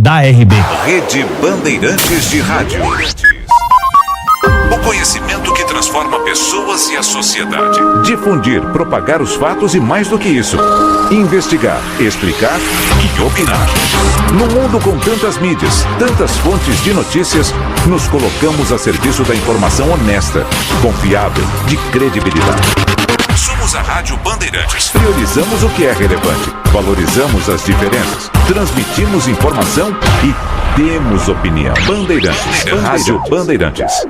da RB. Rede Bandeirantes de Rádio. O conhecimento que transforma pessoas e a sociedade. Difundir, propagar os fatos e mais do que isso. Investigar, explicar e opinar. No mundo com tantas mídias, tantas fontes de notícias, nos colocamos a serviço da informação honesta, confiável, de credibilidade. Somos a Rádio Bandeirantes. Priorizamos o que é relevante, valorizamos as diferenças, transmitimos informação e temos opinião. Bandeirantes. Rádio Bandeirantes.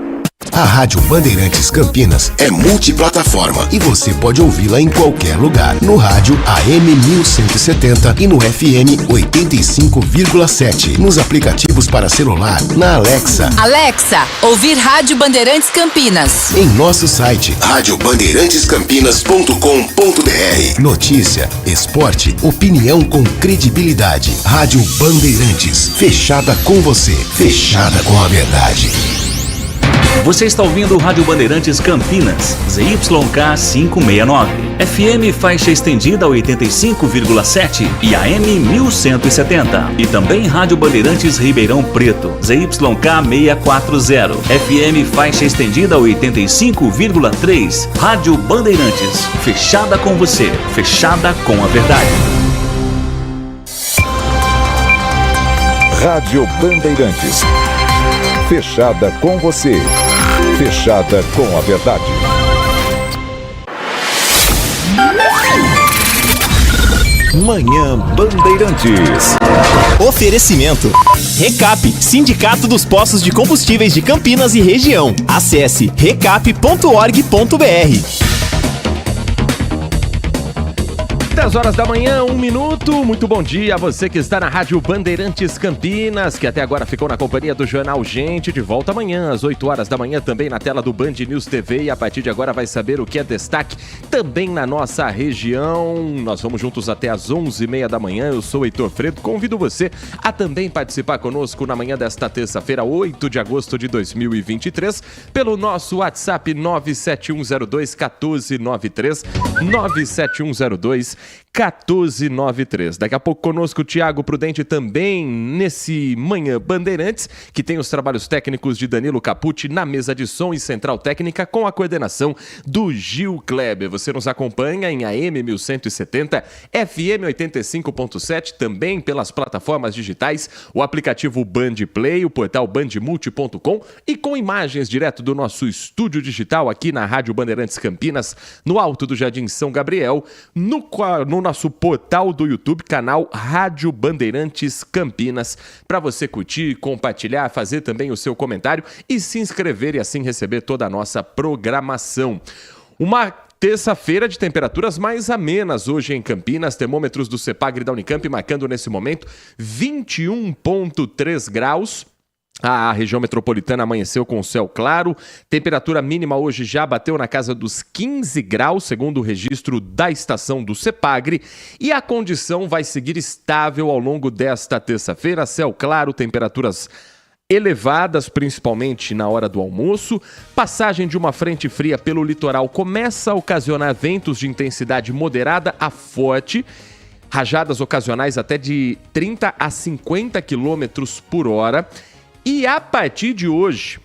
A Rádio Bandeirantes Campinas é multiplataforma e você pode ouvi-la em qualquer lugar. No rádio AM 1170 e no FM 85,7. Nos aplicativos para celular, na Alexa. Alexa, ouvir Rádio Bandeirantes Campinas. Em nosso site, radiobandeirantescampinas.com.br. Notícia, esporte, opinião com credibilidade. Rádio Bandeirantes, fechada com você, fechada com a verdade. Você está ouvindo o Rádio Bandeirantes Campinas, ZYK 569, FM faixa estendida 85,7 e AM 1170. E também Rádio Bandeirantes Ribeirão Preto, ZYK 640, FM faixa estendida 85,3. Rádio Bandeirantes, fechada com você, fechada com a verdade. Rádio Bandeirantes. Fechada com você. Fechada com a verdade. Manhã Bandeirantes. Oferecimento. Recap, Sindicato dos Postos de Combustíveis de Campinas e Região. Acesse recap.org.br. 10 horas da manhã, 1 minuto. Muito bom dia a você que está na Rádio Bandeirantes Campinas, que até agora ficou na companhia do Jornal Gente. De volta amanhã, às 8 horas da manhã, também na tela do Band News TV. E a partir de agora vai saber o que é destaque também na nossa região. Nós vamos juntos até às 11h30 da manhã. Eu sou o Heitor Fredo. Convido você a também participar conosco na manhã desta terça-feira, 8 de agosto de 2023, pelo nosso WhatsApp 97102-1493, 97102-1493. Daqui a pouco conosco o Tiago Prudente também nesse Manhã Bandeirantes, que tem os trabalhos técnicos de Danilo Capucci na mesa de som e central técnica com a coordenação do Gil Kleber. Você nos acompanha em AM 1170, FM 85.7, também pelas plataformas digitais, o aplicativo Band Play, o portal bandmulti.com e com imagens direto do nosso estúdio digital aqui na Rádio Bandeirantes Campinas, no alto do Jardim São Gabriel, no nosso portal do YouTube, canal Rádio Bandeirantes Campinas, para você curtir, compartilhar, fazer também o seu comentário e se inscrever e assim receber toda a nossa programação. Uma terça-feira de temperaturas mais amenas hoje em Campinas, termômetros do CEPAGRE da Unicamp marcando nesse momento 21,3 graus. A região metropolitana amanheceu com o céu claro, temperatura mínima hoje já bateu na casa dos 15 graus, segundo o registro da estação do CEPAGRE, e a condição vai seguir estável ao longo desta terça-feira, céu claro, temperaturas elevadas, principalmente na hora do almoço. Passagem de uma frente fria pelo litoral começa a ocasionar ventos de intensidade moderada a forte, rajadas ocasionais até de 30 a 50 km por hora. E a partir de hoje,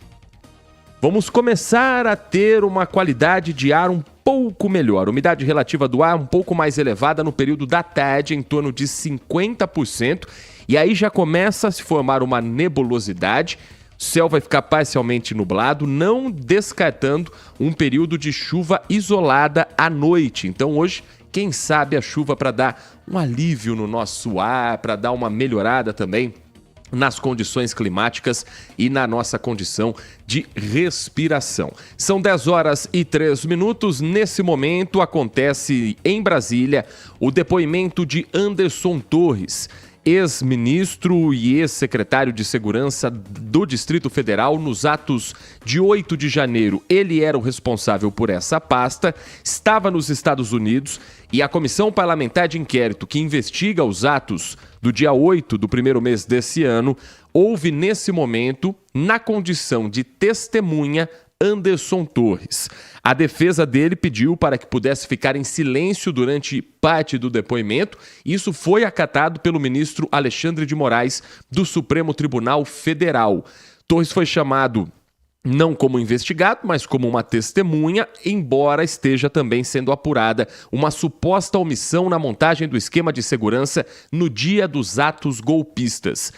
vamos começar a ter uma qualidade de ar um pouco melhor. Umidade relativa do ar um pouco mais elevada no período da tarde, em torno de 50%. E aí já começa a se formar uma nebulosidade. O céu vai ficar parcialmente nublado, não descartando um período de chuva isolada à noite. Então hoje, quem sabe a chuva para dar um alívio no nosso ar, para dar uma melhorada também nas condições climáticas e na nossa condição de respiração. São 10 horas e 3 minutos. Nesse momento acontece em Brasília o depoimento de Anderson Torres, ex-ministro e ex-secretário de Segurança do Distrito Federal. Nos atos de 8 de janeiro, ele era o responsável por essa pasta, estava nos Estados Unidos e a Comissão Parlamentar de Inquérito que investiga os atos do dia 8 do primeiro mês desse ano, houve nesse momento, na condição de testemunha, Anderson Torres. A defesa dele pediu para que pudesse ficar em silêncio durante parte do depoimento. Isso foi acatado pelo ministro Alexandre de Moraes, do Supremo Tribunal Federal. Torres foi chamado não como investigado, mas como uma testemunha, embora esteja também sendo apurada uma suposta omissão na montagem do esquema de segurança no dia dos atos golpistas.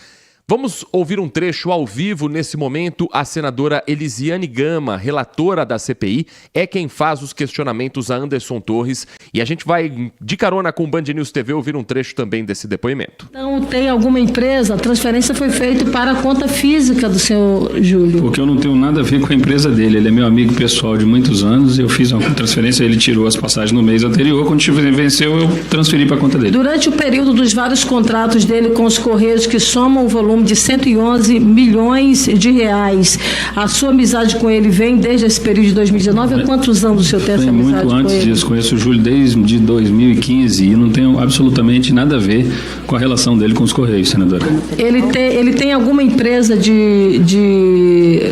Vamos ouvir um trecho ao vivo nesse momento. A senadora Elisiane Gama, relatora da CPI, é quem faz os questionamentos a Anderson Torres. E a gente vai, de carona com o Band News TV, ouvir um trecho também desse depoimento. Não tem alguma empresa, a transferência foi feita para a conta física do senhor Júlio. Porque eu não tenho nada a ver com a empresa dele. Ele é meu amigo pessoal de muitos anos. Eu fiz uma transferência, ele tirou as passagens no mês anterior. Quando venceu, eu transferi para a conta dele. Durante o período dos vários contratos dele com os Correios, que somam o volume de 111 milhões de reais. A sua amizade com ele vem desde esse período de 2019? Há quantos anos o senhor tem essa amizade com ele? Muito antes disso. Conheço o Júlio desde 2015 e não tenho absolutamente nada a ver com a relação dele com os Correios, senadora. Ele tem alguma empresa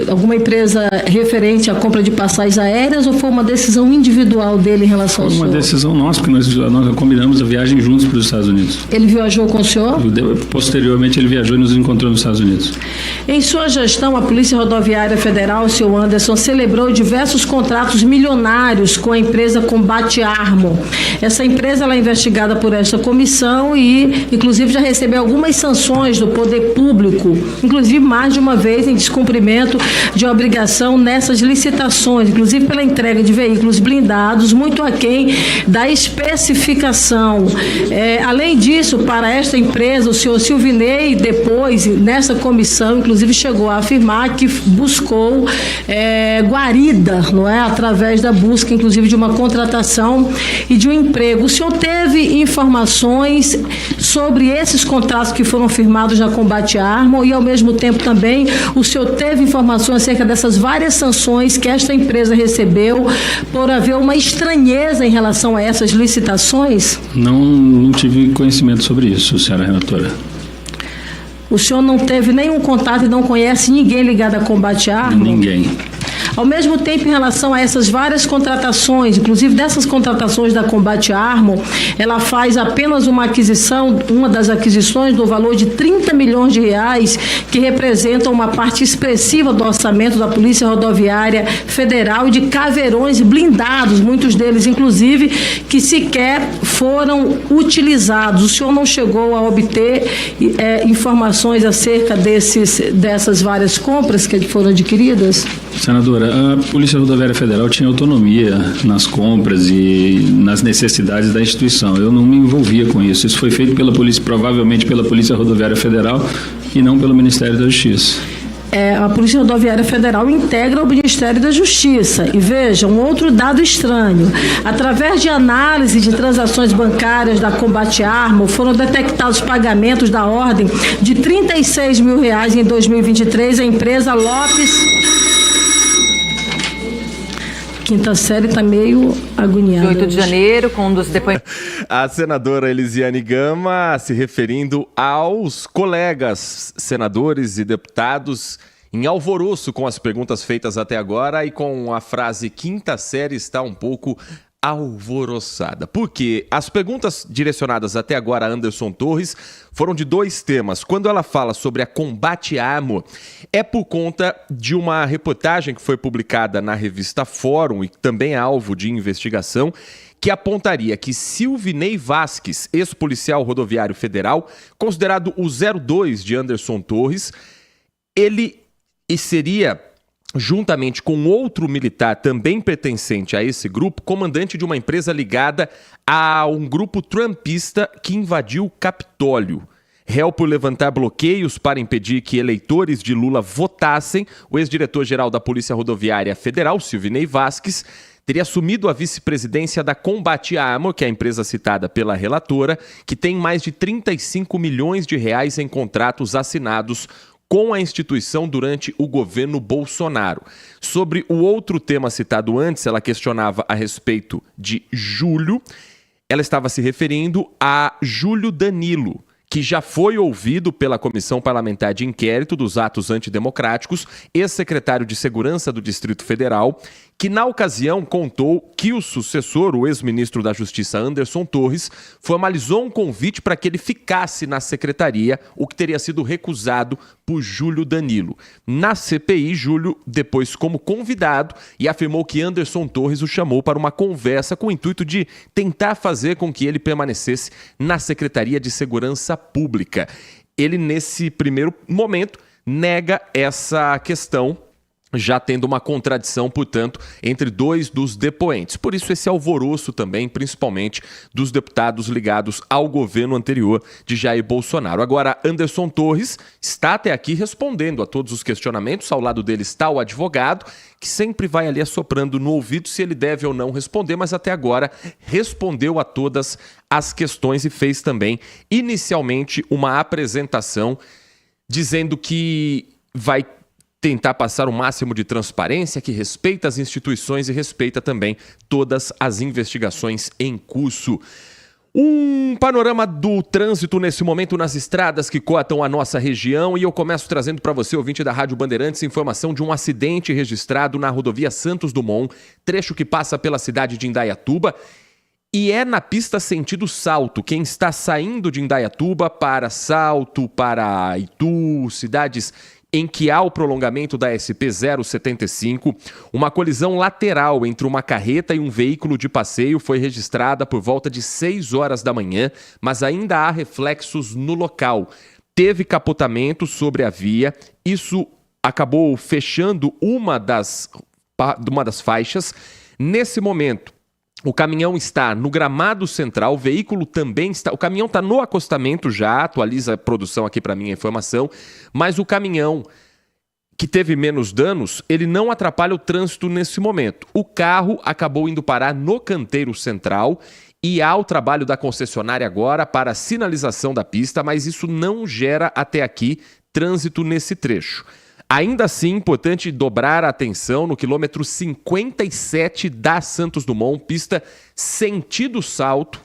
alguma empresa referente à compra de passagens aéreas ou foi uma decisão individual dele em relação ao senhor? Foi uma decisão nossa, porque nós combinamos a viagem juntos para os Estados Unidos. Ele viajou com o senhor? Posteriormente ele viajou e nos encontrou nos Estados Unidos. Em sua gestão, a Polícia Rodoviária Federal, o senhor Anderson, celebrou diversos contratos milionários com a empresa Combate Armo. Essa empresa ela é investigada por esta comissão e, inclusive, já recebeu algumas sanções do poder público, inclusive mais de uma vez em descumprimento de obrigação nessas licitações, inclusive pela entrega de veículos blindados, muito aquém da especificação. Além disso, para esta empresa, o senhor Silvinei, depois, nessa comissão, inclusive chegou a afirmar que buscou guarida, não é? Através da busca, inclusive, de uma contratação e de um emprego. O senhor teve informações sobre esses contratos que foram firmados na Combate Armo e, ao mesmo tempo, também o senhor teve informações acerca dessas várias sanções que esta empresa recebeu por haver uma estranheza em relação a essas licitações? Não tive conhecimento sobre isso, senhora relatora. O senhor não teve nenhum contato e não conhece ninguém ligado a Combate Armo? Ninguém. Ao mesmo tempo, em relação a essas várias contratações, inclusive dessas contratações da Combate Armo, ela faz apenas uma das aquisições do valor de 30 milhões de reais, que representam uma parte expressiva do orçamento da Polícia Rodoviária Federal e de caveirões blindados, muitos deles, inclusive, que sequer foram utilizados. O senhor não chegou a obter informações acerca dessas várias compras que foram adquiridas? Senadora, a Polícia Rodoviária Federal tinha autonomia nas compras e nas necessidades da instituição. Eu não me envolvia com isso. Isso foi feito provavelmente pela Polícia Rodoviária Federal e não pelo Ministério da Justiça. A Polícia Rodoviária Federal integra o Ministério da Justiça. E veja, um outro dado estranho. Através de análise de transações bancárias da Combate Armo, foram detectados pagamentos da ordem de R$36 mil em 2023 à empresa Lopes... Quinta série está meio agoniada. 8 de janeiro, com um dos depoimentos. A senadora Elisiane Gama se referindo aos colegas senadores e deputados em alvoroço com as perguntas feitas até agora e com a frase quinta série está um pouco alvoroçada. Porque as perguntas direcionadas até agora a Anderson Torres foram de dois temas. Quando ela fala sobre a Combate Armo, é por conta de uma reportagem que foi publicada na revista Fórum e também é alvo de investigação, que apontaria que Silvinei Vasques, ex-policial rodoviário federal, considerado o 02 de Anderson Torres, ele seria, juntamente com outro militar também pertencente a esse grupo, comandante de uma empresa ligada a um grupo trumpista que invadiu o Capitólio. Réu por levantar bloqueios para impedir que eleitores de Lula votassem, o ex-diretor-geral da Polícia Rodoviária Federal, Silvinei Vasques, teria assumido a vice-presidência da Combate Armo, que é a empresa citada pela relatora, que tem mais de 35 milhões de reais em contratos assinados com a instituição durante o governo Bolsonaro. Sobre o outro tema citado antes, ela questionava a respeito de Júlio. Ela estava se referindo a Júlio Danilo, que já foi ouvido pela Comissão Parlamentar de Inquérito dos Atos Antidemocráticos, ex-secretário de Segurança do Distrito Federal, que na ocasião contou que o sucessor, o ex-ministro da Justiça Anderson Torres, formalizou um convite para que ele ficasse na secretaria, o que teria sido recusado por Júlio Danilo. Na CPI, Júlio, depois como convidado, e afirmou que Anderson Torres o chamou para uma conversa com o intuito de tentar fazer com que ele permanecesse na Secretaria de Segurança Pública. Ele, nesse primeiro momento, nega essa questão, já tendo uma contradição, portanto, entre dois dos depoentes. Por isso esse alvoroço também, principalmente dos deputados ligados ao governo anterior de Jair Bolsonaro. Agora, Anderson Torres está até aqui respondendo a todos os questionamentos. Ao lado dele está o advogado, que sempre vai ali assoprando no ouvido se ele deve ou não responder, mas até agora respondeu a todas as questões e fez também, inicialmente, uma apresentação dizendo que vai tentar passar o máximo de transparência, que respeita as instituições e respeita também todas as investigações em curso. Um panorama do trânsito nesse momento nas estradas que cortam a nossa região, e eu começo trazendo para você, ouvinte da Rádio Bandeirantes, informação de um acidente registrado na rodovia Santos Dumont, trecho que passa pela cidade de Indaiatuba, e é na pista sentido Salto. Quem está saindo de Indaiatuba para Salto, para Itu, cidades em que há o prolongamento da SP-075, uma colisão lateral entre uma carreta e um veículo de passeio foi registrada por volta de 6 horas da manhã, mas ainda há reflexos no local. Teve capotamento sobre a via, isso acabou fechando uma das faixas. Nesse momento, o caminhão está no gramado central, o veículo também está... O caminhão está no acostamento já, atualiza a produção aqui para mim a informação, mas o caminhão que teve menos danos, ele não atrapalha o trânsito nesse momento. O carro acabou indo parar no canteiro central e há o trabalho da concessionária agora para a sinalização da pista, mas isso não gera até aqui trânsito nesse trecho. Ainda assim, importante dobrar a atenção no quilômetro 57 da Santos Dumont, pista sentido Salto,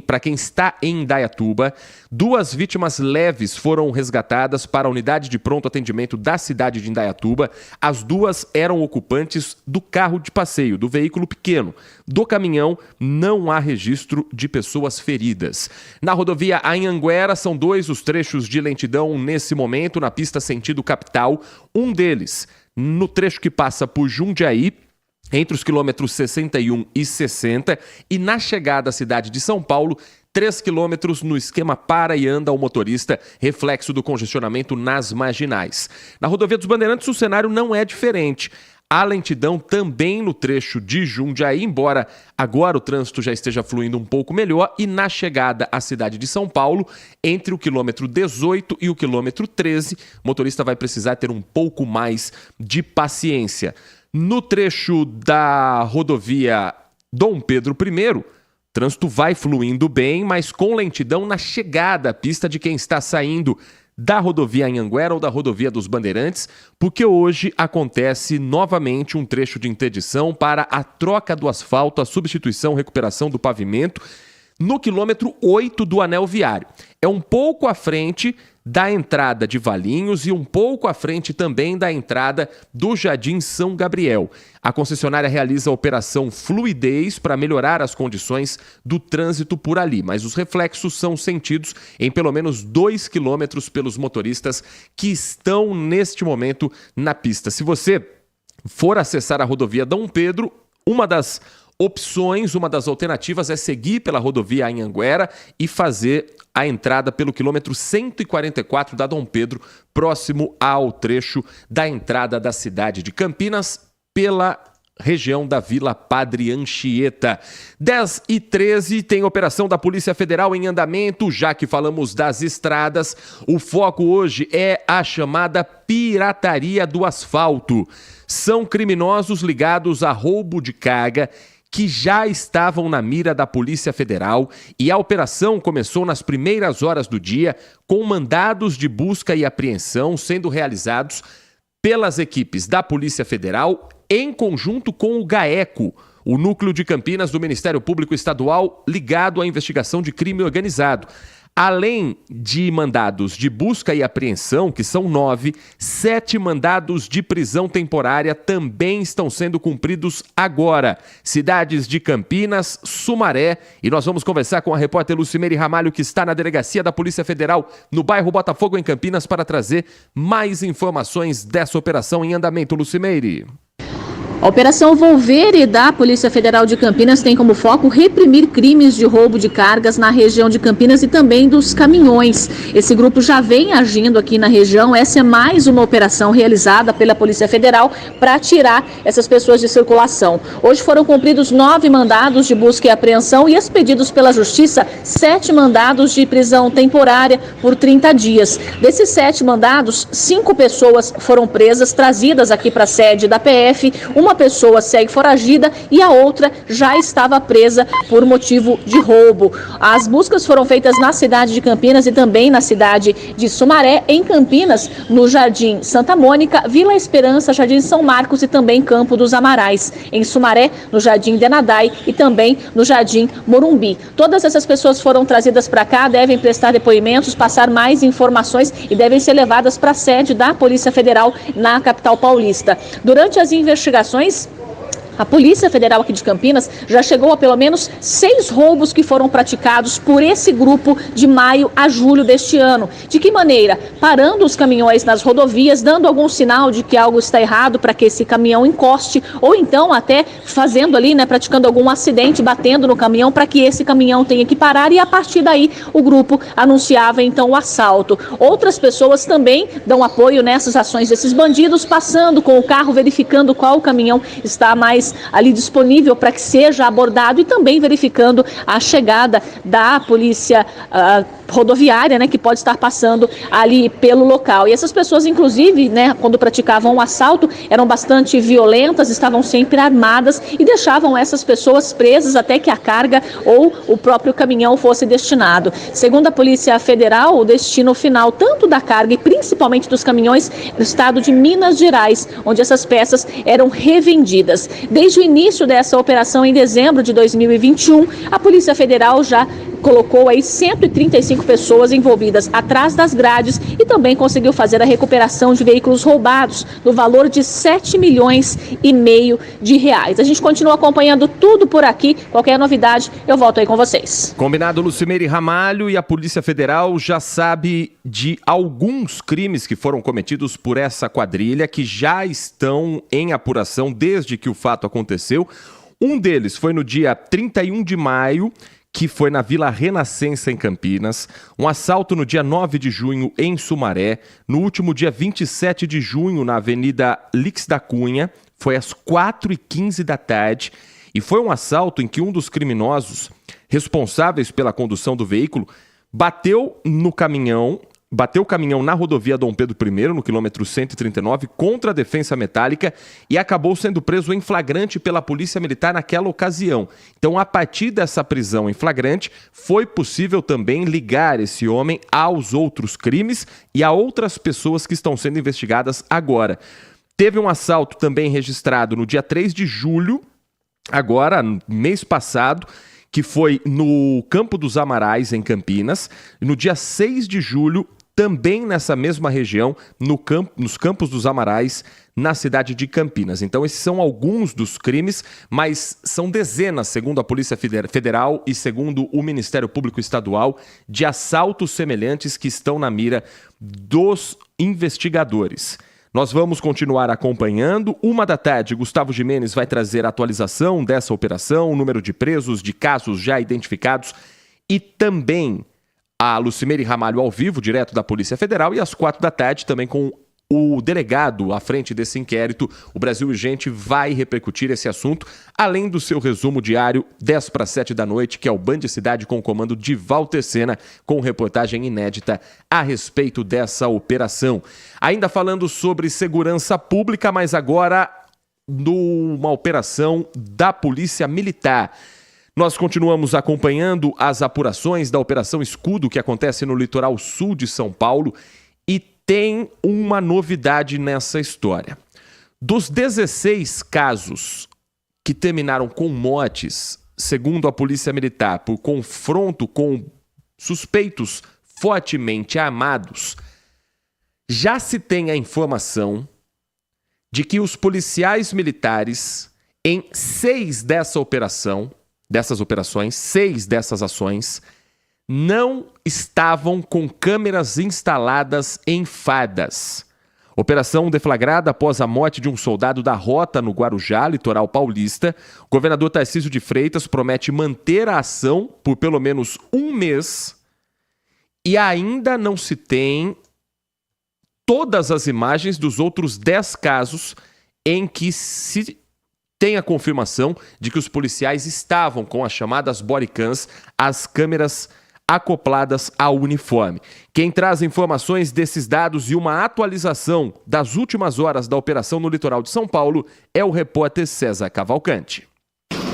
para quem está em Indaiatuba. 2 vítimas leves foram resgatadas para a unidade de pronto atendimento da cidade de Indaiatuba. As 2 eram ocupantes do carro de passeio, do veículo pequeno. Do caminhão, não há registro de pessoas feridas. Na rodovia Anhanguera, são 2 os trechos de lentidão nesse momento, na pista sentido capital. Um deles, no trecho que passa por Jundiaí, entre os quilômetros 61 e 60, e na chegada à cidade de São Paulo, 3 quilômetros no esquema para e anda o motorista, reflexo do congestionamento nas marginais. Na rodovia dos Bandeirantes, o cenário não é diferente. Há lentidão também no trecho de Jundiaí, embora agora o trânsito já esteja fluindo um pouco melhor, e na chegada à cidade de São Paulo, entre o quilômetro 18 e o quilômetro 13, o motorista vai precisar ter um pouco mais de paciência. No trecho da rodovia Dom Pedro I, o trânsito vai fluindo bem, mas com lentidão na chegada à pista de quem está saindo da rodovia Anhanguera ou da rodovia dos Bandeirantes, porque hoje acontece novamente um trecho de interdição para a troca do asfalto, a substituição, recuperação do pavimento, no quilômetro 8 do anel viário. É um pouco à frente da entrada de Valinhos e um pouco à frente também da entrada do Jardim São Gabriel. A concessionária realiza a operação Fluidez para melhorar as condições do trânsito por ali, mas os reflexos são sentidos em pelo menos 2 quilômetros pelos motoristas que estão neste momento na pista. Se você for acessar a rodovia Dom Pedro, uma das opções, uma das alternativas é seguir pela rodovia Anhanguera e fazer a entrada pelo quilômetro 144 da Dom Pedro, próximo ao trecho da entrada da cidade de Campinas, pela região da Vila Padre Anchieta. 10h13, tem operação da Polícia Federal em andamento. Já que falamos das estradas, o foco hoje é a chamada pirataria do asfalto. São criminosos ligados a roubo de carga que já estavam na mira da Polícia Federal, e a operação começou nas primeiras horas do dia, com mandados de busca e apreensão sendo realizados pelas equipes da Polícia Federal em conjunto com o GAECO, o Núcleo de Campinas do Ministério Público Estadual ligado à investigação de crime organizado. Além de mandados de busca e apreensão, que são 9, 7 mandados de prisão temporária também estão sendo cumpridos agora. Cidades de Campinas, Sumaré, e nós vamos conversar com a repórter Lucimeire Ramalho, que está na delegacia da Polícia Federal no bairro Botafogo, em Campinas, para trazer mais informações dessa operação em andamento. Lucimeire. A Operação Volvere da Polícia Federal de Campinas tem como foco reprimir crimes de roubo de cargas na região de Campinas e também dos caminhões. Esse grupo já vem agindo aqui na região. Essa é mais uma operação realizada pela Polícia Federal para tirar essas pessoas de circulação. Hoje foram cumpridos 9 mandados de busca e apreensão e expedidos pela Justiça 7 mandados de prisão temporária por 30 dias. Desses 7 mandados, 5 pessoas foram presas, trazidas aqui para a sede da PF. Uma pessoa segue foragida e a outra já estava presa por motivo de roubo. As buscas foram feitas na cidade de Campinas e também na cidade de Sumaré. Em Campinas, no Jardim Santa Mônica, Vila Esperança, Jardim São Marcos e também Campo dos Amarais. Em Sumaré, no Jardim Denadai e também no Jardim Morumbi. Todas essas pessoas foram trazidas para cá, devem prestar depoimentos, passar mais informações e devem ser levadas para a sede da Polícia Federal na capital paulista. Durante as investigações, a Polícia Federal aqui de Campinas já chegou a pelo menos 6 roubos que foram praticados por esse grupo de maio a julho deste ano. De que maneira? Parando os caminhões nas rodovias, dando algum sinal de que algo está errado para que esse caminhão encoste, ou então até fazendo ali, praticando algum acidente, batendo no caminhão para que esse caminhão tenha que parar, e a partir daí o grupo anunciava então o assalto. Outras pessoas também dão apoio nessas ações desses bandidos, passando com o carro, verificando qual caminhão está mais ali disponível para que seja abordado, e também verificando a chegada da polícia rodoviária, que pode estar passando ali pelo local. E essas pessoas, inclusive, quando praticavam o assalto, eram bastante violentas, estavam sempre armadas e deixavam essas pessoas presas até que a carga ou o próprio caminhão fosse destinado. Segundo a Polícia Federal, o destino final tanto da carga e principalmente dos caminhões no estado de Minas Gerais, onde essas peças eram revendidas. Desde o início dessa operação, em dezembro de 2021, a Polícia Federal já colocou aí 135 pessoas envolvidas atrás das grades e também conseguiu fazer a recuperação de veículos roubados no valor de 7,5 milhões de reais. A gente continua acompanhando tudo por aqui. Qualquer novidade, eu volto aí com vocês. Combinado, Lucimeire Ramalho. E a Polícia Federal já sabe de alguns crimes que foram cometidos por essa quadrilha, que já estão em apuração desde que o fato aconteceu. Um deles foi no dia 31 de maio, que foi na Vila Renascença, em Campinas, um assalto no dia 9 de junho em Sumaré, no último dia 27 de junho na Avenida Lix da Cunha, foi às 4h15 da tarde, e foi um assalto em que um dos criminosos responsáveis pela condução do veículo bateu o caminhão na rodovia Dom Pedro I, no quilômetro 139, contra a defensa metálica, e acabou sendo preso em flagrante pela Polícia Militar naquela ocasião. Então, a partir dessa prisão em flagrante, foi possível também ligar esse homem aos outros crimes e a outras pessoas que estão sendo investigadas agora. Teve um assalto também registrado no dia 3 de julho, agora, mês passado, que foi no Campo dos Amarais, em Campinas. No dia 6 de julho, também nessa mesma região, nos Campos dos Amarais, na cidade de Campinas. Então, esses são alguns dos crimes, mas são dezenas, segundo a Polícia Federal e segundo o Ministério Público Estadual, de assaltos semelhantes que estão na mira dos investigadores. Nós vamos continuar acompanhando. 13h, Gustavo Gimenez vai trazer a atualização dessa operação, o número de presos, de casos já identificados, e também a Lucimeire Ramalho ao vivo, direto da Polícia Federal, e às 16h também com o delegado à frente desse inquérito. O Brasil Urgente vai repercutir esse assunto, além do seu resumo diário, 6:50 da noite, que é o Band Cidade com o comando de Walter Sena, com reportagem inédita a respeito dessa operação. Ainda falando sobre segurança pública, mas agora numa operação da Polícia Militar. Nós continuamos acompanhando as apurações da Operação Escudo, que acontece no litoral sul de São Paulo, e tem uma novidade nessa história. Dos 16 casos que terminaram com mortes, segundo a Polícia Militar, por confronto com suspeitos fortemente armados. Já se tem a informação de que os policiais militares, em 6 dessas ações, não estavam com câmeras instaladas em fardas. Operação deflagrada após a morte de um soldado da Rota no Guarujá, litoral paulista. O governador Tarcísio de Freitas promete manter a ação por pelo menos um mês e ainda não se tem todas as imagens dos outros 10 casos em que se tem a confirmação de que os policiais estavam com as chamadas bodycams, as câmeras acopladas ao uniforme. Quem traz informações desses dados e uma atualização das últimas horas da operação no litoral de São Paulo é o repórter César Cavalcante.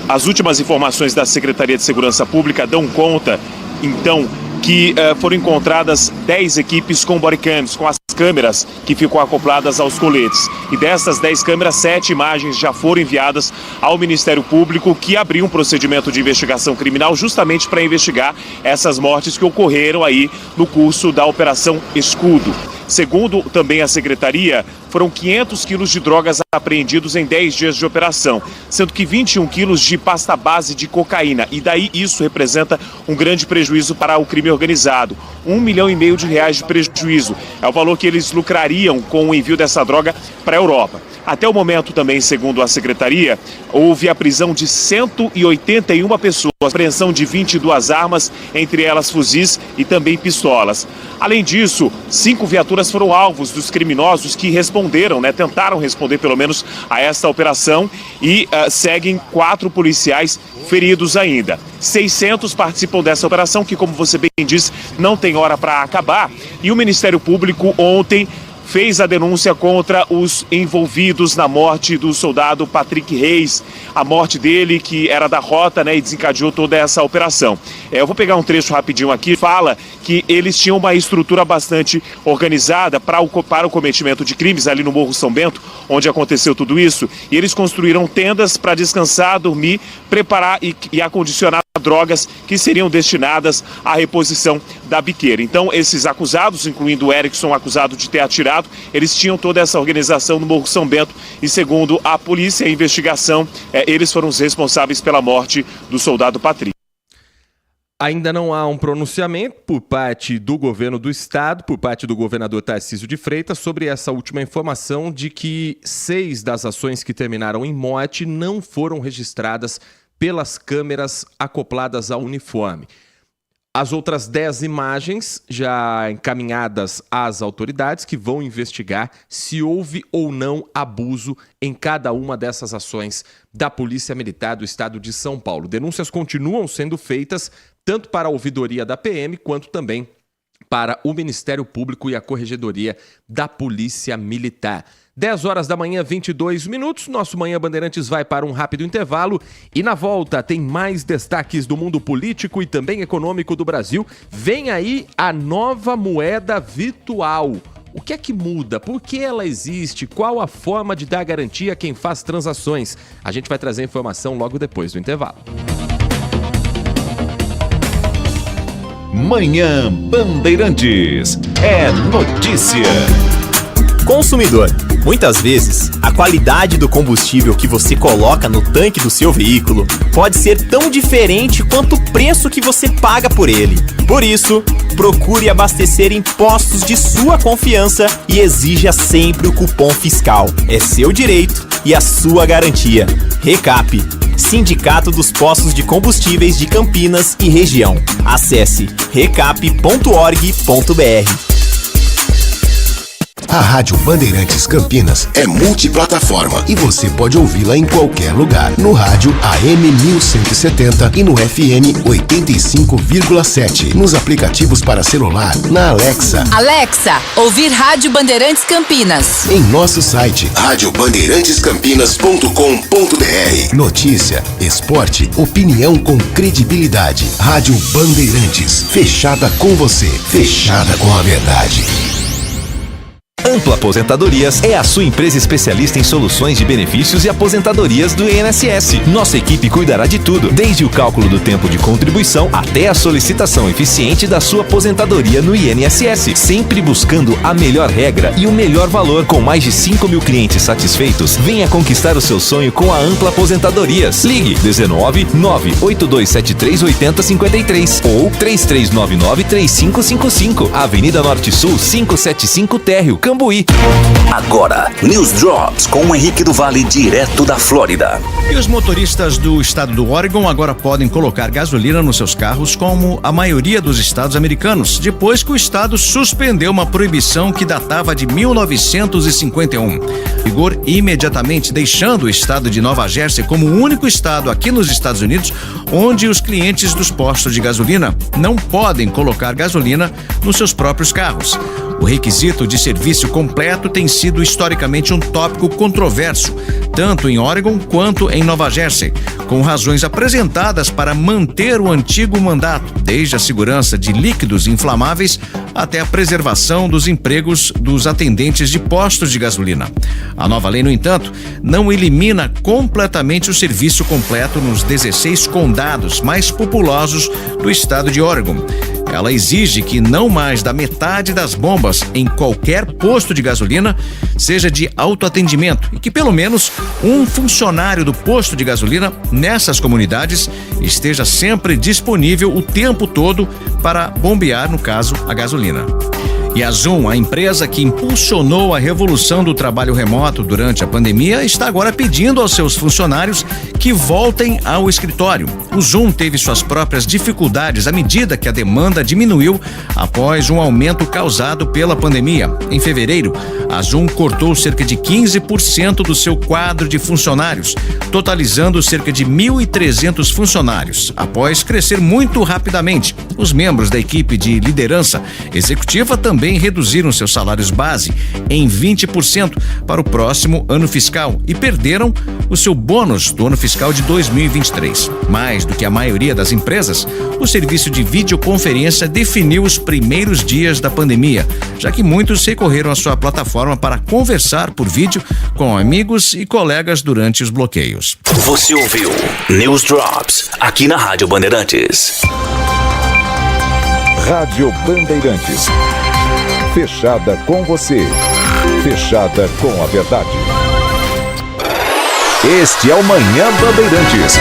As últimas informações da Secretaria de Segurança Pública dão conta, então, que foram encontradas 10 equipes com bodycams, com as câmeras que ficam acopladas aos coletes. E dessas 10 câmeras, 7 imagens já foram enviadas ao Ministério Público, que abriu um procedimento de investigação criminal justamente para investigar essas mortes que ocorreram aí no curso da Operação Escudo. Segundo também a Secretaria, foram 500 quilos de drogas apreendidos em 10 dias de operação, sendo que 21 quilos de pasta base de cocaína. E daí isso representa um grande prejuízo para o crime organizado. R$1,5 milhão de prejuízo. É o valor que eles lucrariam com o envio dessa droga para a Europa. Até o momento também, segundo a Secretaria, houve a prisão de 181 pessoas, apreensão de 22 armas, entre elas fuzis e também pistolas. Além disso, 5 viaturas foram alvos dos criminosos que responderam, tentaram responder pelo menos a esta operação e seguem 4 policiais feridos ainda. 600 participam dessa operação que, como você bem disse, não tem hora para acabar. E o Ministério Público ontem fez a denúncia contra os envolvidos na morte do soldado Patrick Reis, a morte dele que era da Rota, e desencadeou toda essa operação. Eu vou pegar um trecho rapidinho aqui, fala que eles tinham uma estrutura bastante organizada para o cometimento de crimes ali no Morro São Bento, onde aconteceu tudo isso, e eles construíram tendas para descansar, dormir, preparar e acondicionar drogas que seriam destinadas à reposição da biqueira. Então, esses acusados, incluindo o Erickson, acusado de ter atirado, eles tinham toda essa organização no Morro São Bento e, segundo a polícia e a investigação, eles foram os responsáveis pela morte do soldado Patrick. Ainda não há um pronunciamento por parte do governo do estado, por parte do governador Tarcísio de Freitas, sobre essa última informação de que 6 das ações que terminaram em morte não foram registradas pelas câmeras acopladas ao uniforme. As outras 10 imagens já encaminhadas às autoridades que vão investigar se houve ou não abuso em cada uma dessas ações da Polícia Militar do Estado de São Paulo. Denúncias continuam sendo feitas tanto para a ouvidoria da PM quanto também para o Ministério Público e a Corregedoria da Polícia Militar. 10 horas da manhã, 22 minutos. Nosso Manhã Bandeirantes vai para um rápido intervalo e na volta tem mais destaques do mundo político e também econômico do Brasil. Vem aí a nova moeda virtual. O que é que muda? Por que ela existe? Qual a forma de dar garantia a quem faz transações? A gente vai trazer informação logo depois do intervalo. Manhã Bandeirantes. É notícia. Consumidor, muitas vezes, a qualidade do combustível que você coloca no tanque do seu veículo pode ser tão diferente quanto o preço que você paga por ele. Por isso, procure abastecer em postos de sua confiança e exija sempre o cupom fiscal. É seu direito e a sua garantia. Recap, Sindicato dos Postos de Combustíveis de Campinas e Região. Acesse recap.org.br. A Rádio Bandeirantes Campinas é multiplataforma e você pode ouvi-la em qualquer lugar. No rádio AM 1170 e no FM 85,7. Nos aplicativos para celular, na Alexa. Alexa, ouvir Rádio Bandeirantes Campinas. Em nosso site, radiobandeirantescampinas.com.br. Notícia, esporte, opinião com credibilidade. Rádio Bandeirantes, fechada com você, fechada com a verdade. Ampla Aposentadorias é a sua empresa especialista em soluções de benefícios e aposentadorias do INSS. Nossa equipe cuidará de tudo, desde o cálculo do tempo de contribuição até a solicitação eficiente da sua aposentadoria no INSS, sempre buscando a melhor regra e o melhor valor. Com mais de 5 mil clientes satisfeitos, venha conquistar o seu sonho com a Ampla Aposentadorias. Ligue 19 98273 8053 ou 3399 3555, Avenida Norte Sul 575 Térreo, Cambuí. Agora, News Drops com o Henrique do Vale, direto da Flórida. E os motoristas do estado do Oregon agora podem colocar gasolina nos seus carros como a maioria dos estados americanos, depois que o estado suspendeu uma proibição que datava de 1951. Vigor imediatamente, deixando o estado de Nova Jersey como o único estado aqui nos Estados Unidos onde os clientes dos postos de gasolina não podem colocar gasolina nos seus próprios carros. O requisito de serviço completo tem sido historicamente um tópico controverso, tanto em Oregon quanto em Nova Jersey, com razões apresentadas para manter o antigo mandato, desde a segurança de líquidos inflamáveis até a preservação dos empregos dos atendentes de postos de gasolina. A nova lei, no entanto, não elimina completamente o serviço completo nos 16 condados mais populosos do estado de Oregon. Ela exige que não mais da metade das bombas em qualquer posto de gasolina seja de autoatendimento e que pelo menos um funcionário do posto de gasolina nessas comunidades esteja sempre disponível o tempo todo para bombear, no caso, a gasolina. E a Zoom, a empresa que impulsionou a revolução do trabalho remoto durante a pandemia, está agora pedindo aos seus funcionários que voltem ao escritório. O Zoom teve suas próprias dificuldades à medida que a demanda diminuiu após um aumento causado pela pandemia. Em fevereiro, a Zoom cortou cerca de 15% do seu quadro de funcionários, totalizando cerca de 1.300 funcionários. Após crescer muito rapidamente, os membros da equipe de liderança executiva também reduziram seus salários base em 20% para o próximo ano fiscal e perderam o seu bônus do ano fiscal de 2023. Mais do que a maioria das empresas, o serviço de videoconferência definiu os primeiros dias da pandemia, já que muitos recorreram à sua plataforma para conversar por vídeo com amigos e colegas durante os bloqueios. Você ouviu News Drops aqui na Rádio Bandeirantes. Rádio Bandeirantes. Fechada com você. Fechada com a verdade. Este é o Manhã Bandeirantes.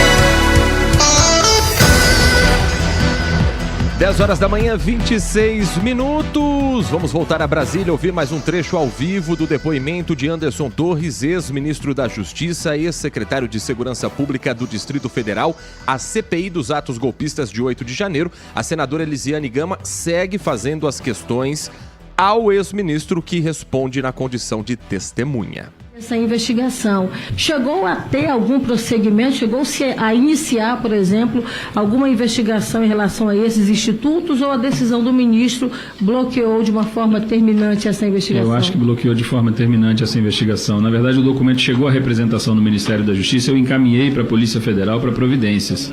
10 horas da manhã, 26 minutos. Vamos voltar a Brasília, ouvir mais um trecho ao vivo do depoimento de Anderson Torres, ex-ministro da Justiça, ex-secretário de Segurança Pública do Distrito Federal, à CPI dos atos golpistas de 8 de janeiro. A senadora Elisiane Gama segue fazendo as questões ao ex-ministro, que responde na condição de testemunha. Essa investigação chegou a ter algum prosseguimento, chegou-se a iniciar, por exemplo, alguma investigação em relação a esses institutos, ou a decisão do ministro bloqueou de uma forma terminante essa investigação? Eu acho que bloqueou de forma terminante essa investigação. Na verdade, o documento chegou à representação do Ministério da Justiça, eu encaminhei para a Polícia Federal para providências.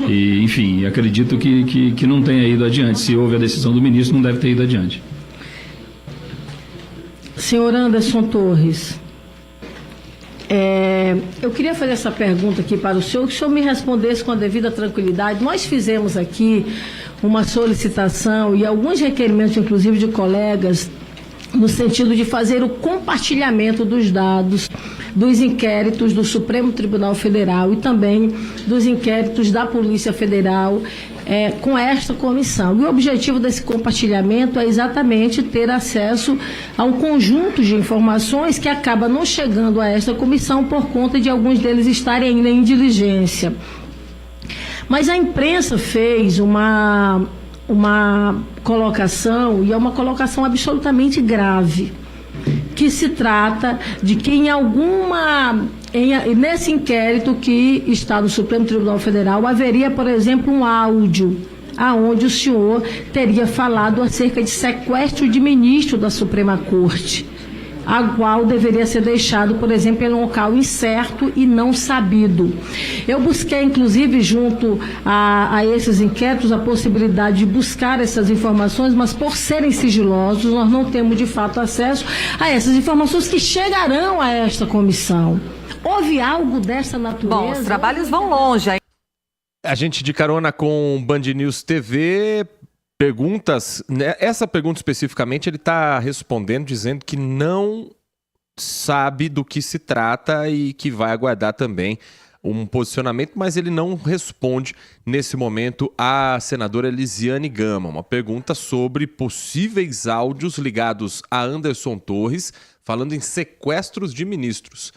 E, enfim, acredito que não tenha ido adiante. Se houve a decisão do ministro, não deve ter ido adiante. Senhor Anderson Torres, eu queria fazer essa pergunta aqui para o senhor, que o senhor me respondesse com a devida tranquilidade. Nós fizemos aqui uma solicitação e alguns requerimentos, inclusive de colegas, no sentido de fazer o compartilhamento dos dados dos inquéritos do Supremo Tribunal Federal e também dos inquéritos da Polícia Federal com esta comissão. E o objetivo desse compartilhamento é exatamente ter acesso a um conjunto de informações que acaba não chegando a esta comissão por conta de alguns deles estarem ainda em diligência. Mas a imprensa fez uma colocação, e é uma colocação absolutamente grave, que se trata de que nesse inquérito que está no Supremo Tribunal Federal haveria, por exemplo, um áudio aonde o senhor teria falado acerca de sequestro de ministro da Suprema Corte. a qual deveria ser deixado, por exemplo, em um local incerto e não sabido. Eu busquei, inclusive, junto a esses inquéritos, a possibilidade de buscar essas informações, mas por serem sigilosos, nós não temos de fato acesso a essas informações que chegarão a esta comissão. Houve algo dessa natureza? Bom, os trabalhos vão longe. A gente de carona com Band News TV, perguntas, né? Essa pergunta especificamente ele está respondendo dizendo que não sabe do que se trata e que vai aguardar também um posicionamento, mas ele não responde nesse momento à senadora Elisiane Gama, uma pergunta sobre possíveis áudios ligados a Anderson Torres, falando em sequestros de ministros.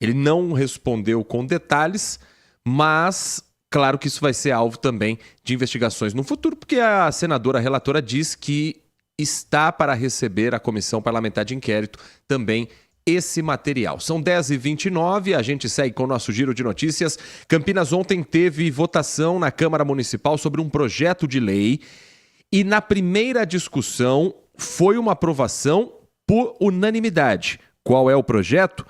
Ele não respondeu com detalhes, mas claro que isso vai ser alvo também de investigações no futuro, porque a senadora relatora diz que está para receber a Comissão Parlamentar de Inquérito também esse material. São 10h29, a gente segue com o nosso giro de notícias. Campinas ontem teve votação na Câmara Municipal sobre um projeto de lei e na primeira discussão foi uma aprovação por unanimidade. Qual é o projeto?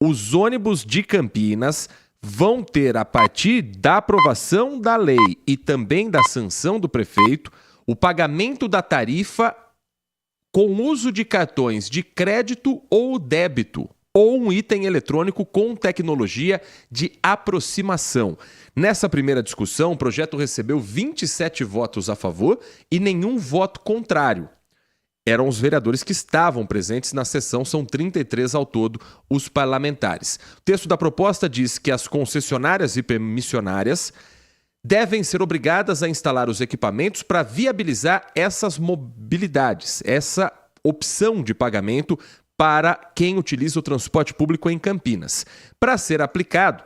Os ônibus de Campinas vão ter, a partir da aprovação da lei e também da sanção do prefeito, o pagamento da tarifa com uso de cartões de crédito ou débito, ou um item eletrônico com tecnologia de aproximação. Nessa primeira discussão, o projeto recebeu 27 votos a favor e nenhum voto contrário. Eram os vereadores que estavam presentes na sessão, são 33 ao todo os parlamentares. O texto da proposta diz que as concessionárias e permissionárias devem ser obrigadas a instalar os equipamentos para viabilizar essas mobilidades, essa opção de pagamento para quem utiliza o transporte público em Campinas. Para ser aplicado,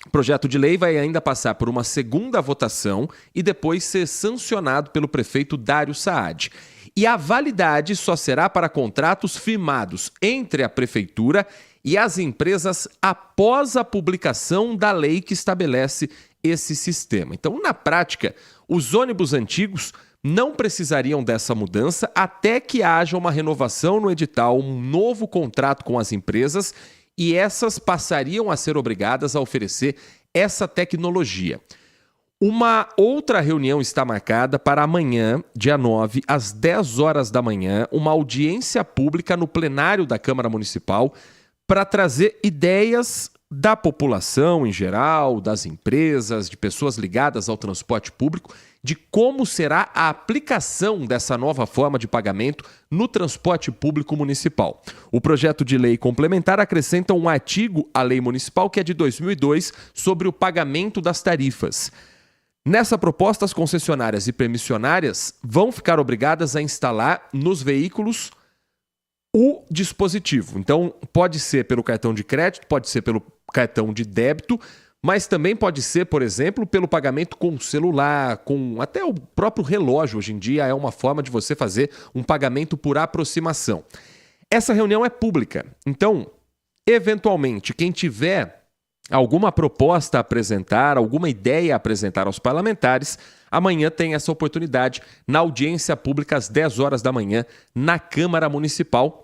o projeto de lei vai ainda passar por uma segunda votação e depois ser sancionado pelo prefeito Dário Saad. E a validade só será para contratos firmados entre a prefeitura e as empresas após a publicação da lei que estabelece esse sistema. Então, na prática, os ônibus antigos não precisariam dessa mudança até que haja uma renovação no edital, um novo contrato com as empresas e essas passariam a ser obrigadas a oferecer essa tecnologia. Uma outra reunião está marcada para amanhã, dia 9, às 10 horas da manhã, uma audiência pública no plenário da Câmara Municipal para trazer ideias da população em geral, das empresas, de pessoas ligadas ao transporte público, de como será a aplicação dessa nova forma de pagamento no transporte público municipal. O projeto de lei complementar acrescenta um artigo à lei municipal que é de 2002 sobre o pagamento das tarifas. Nessa proposta, as concessionárias e permissionárias vão ficar obrigadas a instalar nos veículos o dispositivo. Então, pode ser pelo cartão de crédito, pode ser pelo cartão de débito, mas também pode ser, por exemplo, pelo pagamento com celular, com até o próprio relógio. Hoje em dia é uma forma de você fazer um pagamento por aproximação. Essa reunião é pública, então, eventualmente, quem tiver alguma proposta a apresentar, alguma ideia a apresentar aos parlamentares, amanhã tem essa oportunidade na audiência pública às 10 horas da manhã na Câmara Municipal.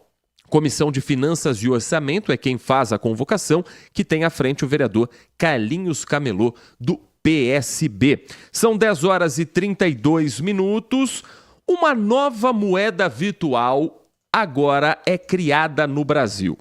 Comissão de Finanças e Orçamento é quem faz a convocação, que tem à frente o vereador Carlinhos Camelô, do PSB. São 10 horas e 32 minutos. Uma nova moeda virtual agora é criada no Brasil.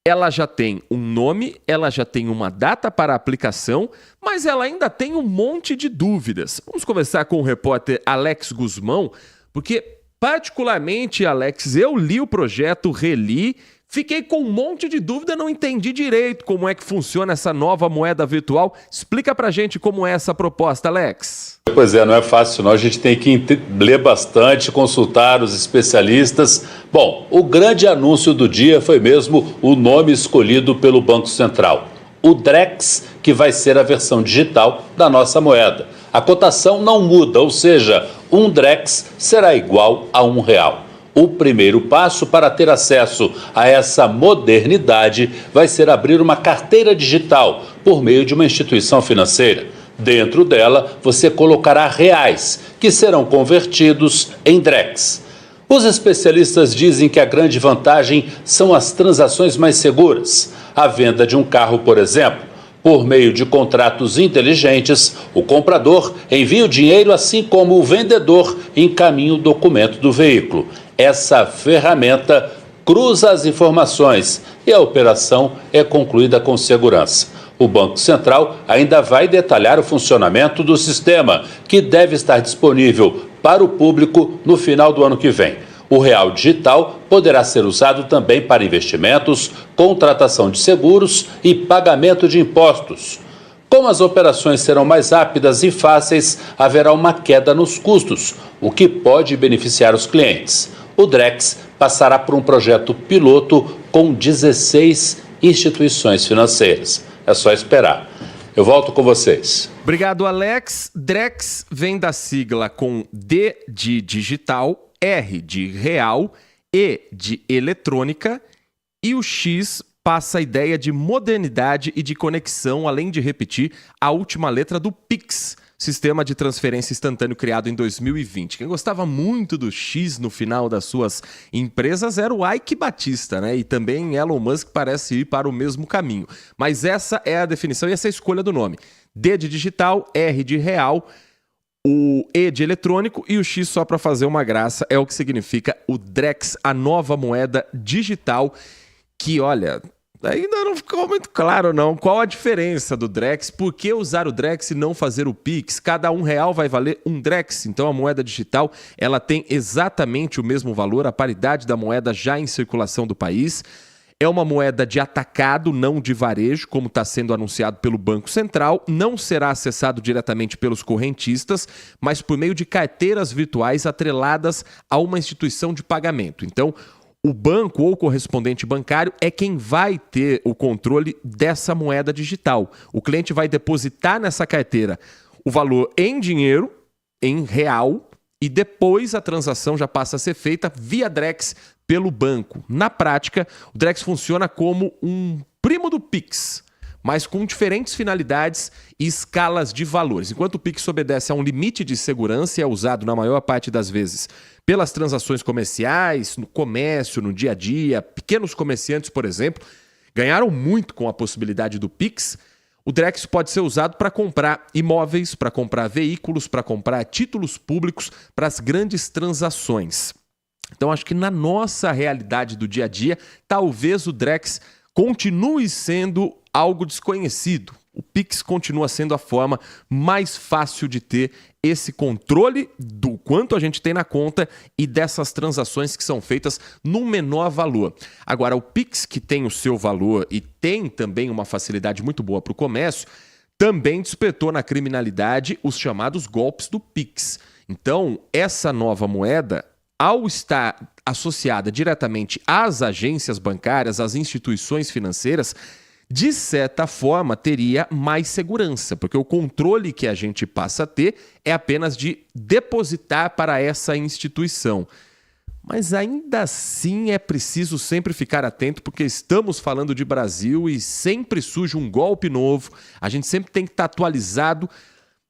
Ela já tem um nome, ela já tem uma data para aplicação, mas ela ainda tem um monte de dúvidas. Vamos conversar com o repórter Alex Guzmão, porque particularmente, Alex, eu li o projeto, reli, fiquei com um monte de dúvida, não entendi direito como é que funciona essa nova moeda virtual. Explica pra gente como é essa proposta, Alex. Pois é, não é fácil não, a gente tem que ler bastante, consultar os especialistas. Bom, o grande anúncio do dia foi mesmo o nome escolhido pelo Banco Central, o Drex, que vai ser a versão digital da nossa moeda. A cotação não muda, ou seja, um Drex será igual a R$1. O primeiro passo para ter acesso a essa modernidade vai ser abrir uma carteira digital por meio de uma instituição financeira. Dentro dela, você colocará reais, que serão convertidos em Drex. Os especialistas dizem que a grande vantagem são as transações mais seguras. A venda de um carro, por exemplo. Por meio de contratos inteligentes, o comprador envia o dinheiro assim como o vendedor encaminha o documento do veículo. Essa ferramenta cruza as informações e a operação é concluída com segurança. O Banco Central ainda vai detalhar o funcionamento do sistema, que deve estar disponível para o público no final do ano que vem. O real digital poderá ser usado também para investimentos, contratação de seguros e pagamento de impostos. Como as operações serão mais rápidas e fáceis, haverá uma queda nos custos, o que pode beneficiar os clientes. O Drex passará por um projeto piloto com 16 instituições financeiras. É só esperar. Eu volto com vocês. Obrigado, Alex. Drex vem da sigla com D de digital, R de real, E de eletrônica e o X passa a ideia de modernidade e de conexão, além de repetir a última letra do Pix, sistema de transferência instantâneo criado em 2020. Quem gostava muito do X no final das suas empresas era o Ike Batista, né? E também Elon Musk parece ir para o mesmo caminho. Mas essa é a definição e essa é a escolha do nome. D de digital, R de real, o E de eletrônico e o X, só para fazer uma graça, é o que significa o Drex, a nova moeda digital, que, olha, ainda não ficou muito claro não qual a diferença do Drex, por que usar o Drex e não fazer o Pix. Cada R$1 vai valer um Drex, então a moeda digital ela tem exatamente o mesmo valor, a paridade da moeda já em circulação do país. É uma moeda de atacado, não de varejo, como está sendo anunciado pelo Banco Central. Não será acessado diretamente pelos correntistas, mas por meio de carteiras virtuais atreladas a uma instituição de pagamento. Então, o banco ou correspondente bancário é quem vai ter o controle dessa moeda digital. O cliente vai depositar nessa carteira o valor em dinheiro, em real, e depois a transação já passa a ser feita via Drex pelo banco. Na prática, o Drex funciona como um primo do Pix, mas com diferentes finalidades e escalas de valores. Enquanto o Pix obedece a um limite de segurança e é usado na maior parte das vezes pelas transações comerciais, no comércio, no dia a dia, pequenos comerciantes, por exemplo, ganharam muito com a possibilidade do Pix. O Drex pode ser usado para comprar imóveis, para comprar veículos, para comprar títulos públicos, para as grandes transações. Então, acho que na nossa realidade do dia a dia, talvez o Drex continue sendo algo desconhecido. O Pix continua sendo a forma mais fácil de ter esse controle do quanto a gente tem na conta e dessas transações que são feitas num menor valor. Agora, o Pix, que tem o seu valor e tem também uma facilidade muito boa para o comércio, também despertou na criminalidade os chamados golpes do Pix. Então, essa nova moeda, ao estar associada diretamente às agências bancárias, às instituições financeiras, de certa forma teria mais segurança, porque o controle que a gente passa a ter é apenas de depositar para essa instituição. Mas ainda assim é preciso sempre ficar atento, porque estamos falando de Brasil e sempre surge um golpe novo, a gente sempre tem que estar atualizado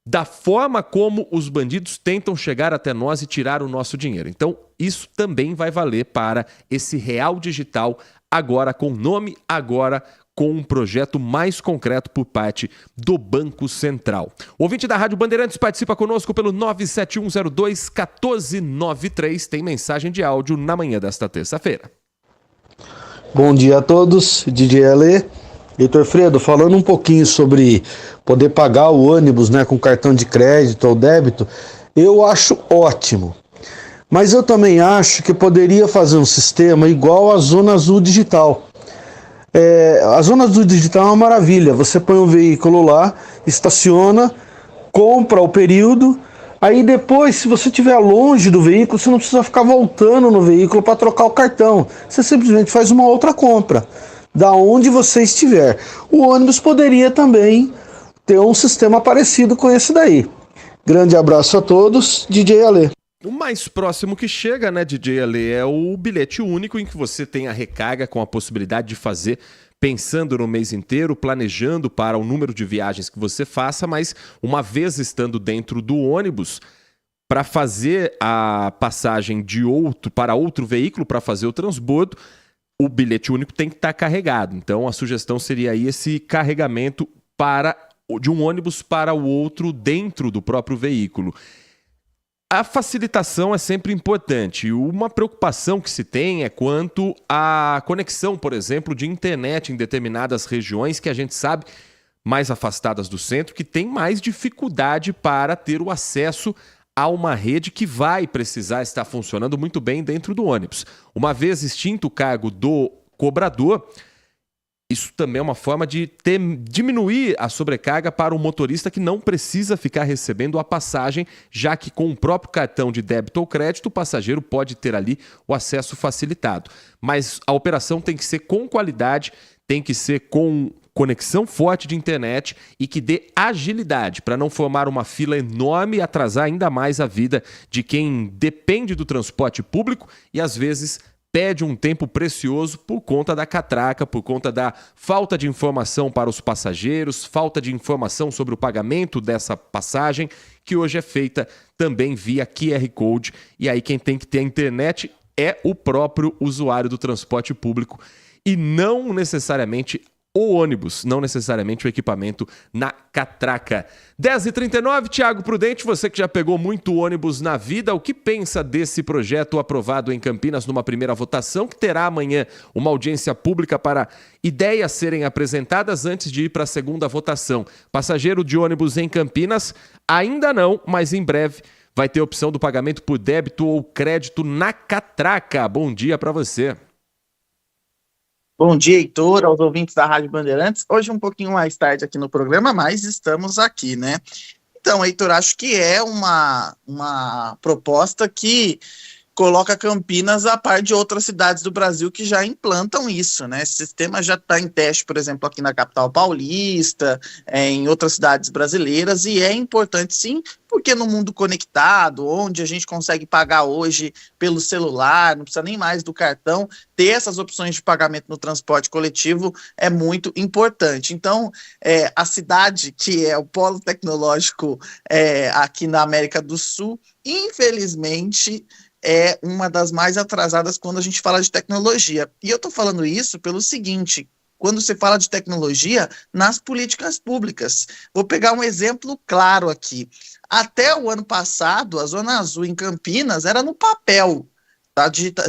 da forma como os bandidos tentam chegar até nós e tirar o nosso dinheiro. Então, isso também vai valer para esse real digital, agora com nome, agora com um projeto mais concreto por parte do Banco Central. O ouvinte da Rádio Bandeirantes participa conosco pelo 97102-1493. Tem mensagem de áudio na manhã desta terça-feira. Bom dia a todos, DJ Ale. Heitor Fredo, falando um pouquinho sobre poder pagar o ônibus, né, com cartão de crédito ou débito, eu acho ótimo. Mas eu também acho que poderia fazer um sistema igual à Zona Azul Digital. A Zona Azul Digital é uma maravilha. Você põe um veículo lá, estaciona, compra o período, aí depois, se você estiver longe do veículo, você não precisa ficar voltando no veículo para trocar o cartão. Você simplesmente faz uma outra compra, da onde você estiver. O ônibus poderia também ter um sistema parecido com esse daí. Grande abraço a todos, DJ Ale. O mais próximo que chega, né, DJ Ale, é o bilhete único, em que você tem a recarga com a possibilidade de fazer pensando no mês inteiro, planejando para o número de viagens que você faça, mas uma vez estando dentro do ônibus, para fazer a passagem para outro veículo, para fazer o transbordo, o bilhete único tem que estar carregado. Então, a sugestão seria aí esse carregamento de um ônibus para o outro dentro do próprio veículo. A facilitação é sempre importante. Uma preocupação que se tem é quanto à conexão, por exemplo, de internet em determinadas regiões que a gente sabe, mais afastadas do centro, que tem mais dificuldade para ter o acesso a uma rede que vai precisar estar funcionando muito bem dentro do ônibus. Uma vez extinto o cargo do cobrador, isso também é uma forma de diminuir a sobrecarga para o motorista que não precisa ficar recebendo a passagem, já que com o próprio cartão de débito ou crédito, o passageiro pode ter ali o acesso facilitado. Mas a operação tem que ser com qualidade, tem que ser com conexão forte de internet e que dê agilidade para não formar uma fila enorme e atrasar ainda mais a vida de quem depende do transporte público e às vezes perde um tempo precioso por conta da catraca, por conta da falta de informação para os passageiros, falta de informação sobre o pagamento dessa passagem, que hoje é feita também via QR Code. E aí quem tem que ter a internet é o próprio usuário do transporte público e não necessariamente o ônibus, não necessariamente o equipamento na catraca. 10h39, Thiago Prudente, você que já pegou muito ônibus na vida, o que pensa desse projeto aprovado em Campinas numa primeira votação, que terá amanhã uma audiência pública para ideias serem apresentadas antes de ir para a segunda votação? Passageiro de ônibus em Campinas, ainda não, mas em breve vai ter opção do pagamento por débito ou crédito na catraca. Bom dia para você. Bom dia, Heitor, aos ouvintes da Rádio Bandeirantes. Hoje um pouquinho mais tarde aqui no programa, mas estamos aqui, né? Então, Heitor, acho que é uma proposta que coloca Campinas a par de outras cidades do Brasil que já implantam isso, né? Esse sistema já está em teste, por exemplo, aqui na capital paulista, em outras cidades brasileiras, e é importante sim, porque no mundo conectado, onde a gente consegue pagar hoje pelo celular, não precisa nem mais do cartão, ter essas opções de pagamento no transporte coletivo é muito importante. Então, a cidade, que é o polo tecnológico aqui na América do Sul, infelizmente é uma das mais atrasadas quando a gente fala de tecnologia. E eu estou falando isso pelo seguinte: quando se fala de tecnologia nas políticas públicas. Vou pegar um exemplo claro aqui. Até o ano passado, a Zona Azul em Campinas era no papel.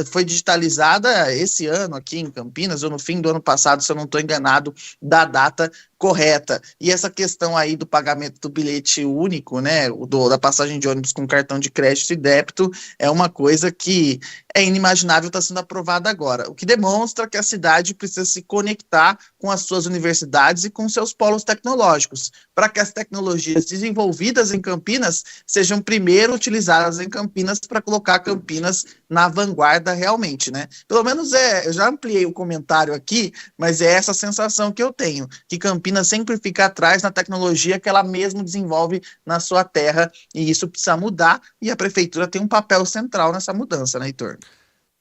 Foi digitalizada esse ano aqui em Campinas, ou no fim do ano passado, se eu não estou enganado, da data correta. E essa questão aí do pagamento do bilhete único, né, da passagem de ônibus com cartão de crédito e débito, é uma coisa que é inimaginável estar sendo aprovada agora, o que demonstra que a cidade precisa se conectar com as suas universidades e com seus polos tecnológicos, para que as tecnologias desenvolvidas em Campinas sejam primeiro utilizadas em Campinas para colocar Campinas na vanguarda realmente, né? Pelo menos eu já ampliei o comentário aqui, mas é essa sensação que eu tenho, que Campinas sempre fica atrás na tecnologia que ela mesma desenvolve na sua terra, e isso precisa mudar, e a prefeitura tem um papel central nessa mudança, né, Heitor?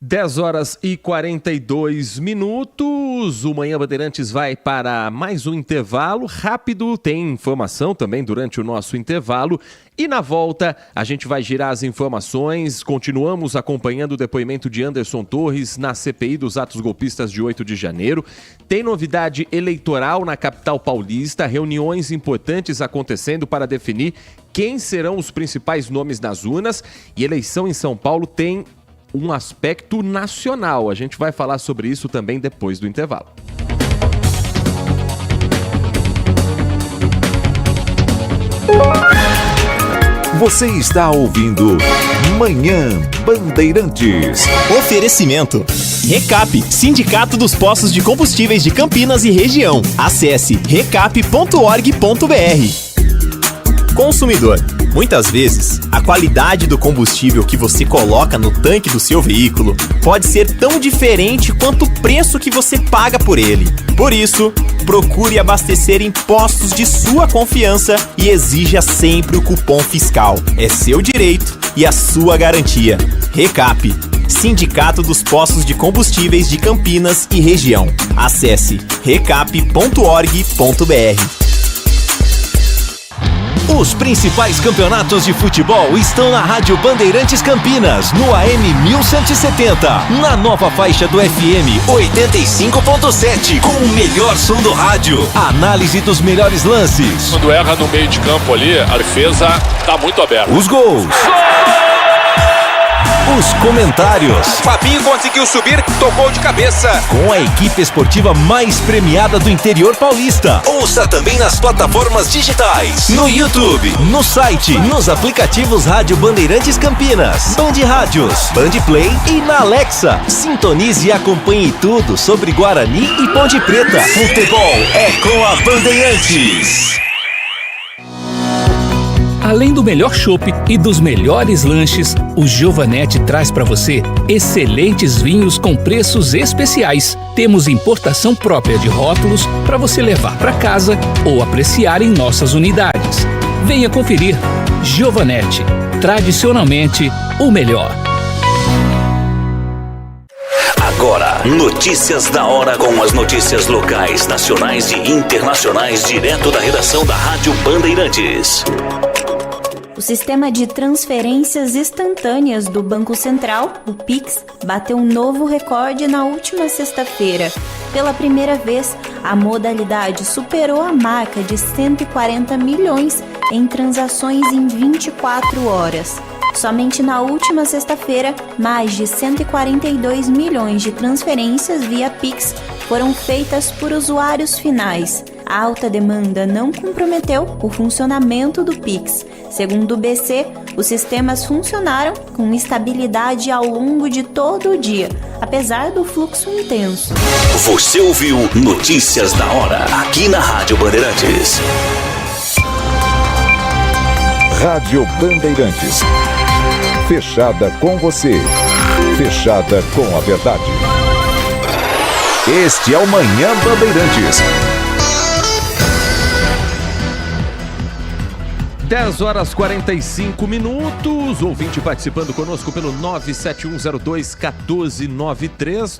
10h42, o Manhã Bandeirantes vai para mais um intervalo rápido, tem informação também durante o nosso intervalo, e na volta a gente vai girar as informações. Continuamos acompanhando o depoimento de Anderson Torres na CPI dos atos golpistas de 8 de janeiro. Tem novidade eleitoral na capital paulista, reuniões importantes acontecendo para definir quem serão os principais nomes nas urnas, e eleição em São Paulo tem um aspecto nacional. A gente vai falar sobre isso também depois do intervalo. Você está ouvindo Manhã Bandeirantes. Oferecimento. Recap, Sindicato dos Postos de Combustíveis de Campinas e Região. Acesse recap.org.br. Consumidor. Muitas vezes, a qualidade do combustível que você coloca no tanque do seu veículo pode ser tão diferente quanto o preço que você paga por ele. Por isso, procure abastecer em postos de sua confiança e exija sempre o cupom fiscal. É seu direito e a sua garantia. Recap, Sindicato dos Postos de Combustíveis de Campinas e Região. Acesse recap.org.br. Os principais campeonatos de futebol estão na Rádio Bandeirantes Campinas, no AM 1170, na nova faixa do FM 85.7, com o melhor som do rádio. Análise dos melhores lances. Quando erra no meio de campo ali, a defesa tá muito aberta. Os gols. Os comentários. Fabinho conseguiu subir, tocou de cabeça. Com a equipe esportiva mais premiada do interior paulista. Ouça também nas plataformas digitais, no YouTube, no site, nos aplicativos Rádio Bandeirantes Campinas, Band Rádios, Band Play e na Alexa. Sintonize e acompanhe tudo sobre Guarani e Ponte Preta. Futebol é com a Bandeirantes. Além do melhor chopp e dos melhores lanches, o Giovanetti traz para você excelentes vinhos com preços especiais. Temos importação própria de rótulos para você levar para casa ou apreciar em nossas unidades. Venha conferir. Giovanetti, tradicionalmente o melhor. Agora, notícias da hora com as notícias locais, nacionais e internacionais direto da redação da Rádio Bandeirantes. O sistema de transferências instantâneas do Banco Central, o Pix, bateu um novo recorde na última sexta-feira. Pela primeira vez, a modalidade superou a marca de 140 milhões em transações em 24 horas. Somente na última sexta-feira, mais de 142 milhões de transferências via Pix foram feitas por usuários finais. A alta demanda não comprometeu o funcionamento do Pix. Segundo o BC, os sistemas funcionaram com estabilidade ao longo de todo o dia, apesar do fluxo intenso. Você ouviu Notícias da Hora, aqui na Rádio Bandeirantes. Rádio Bandeirantes. Fechada com você. Fechada com a verdade. Este é o Manhã Bandeirantes. 10h45, ouvinte participando conosco pelo 97102-1493,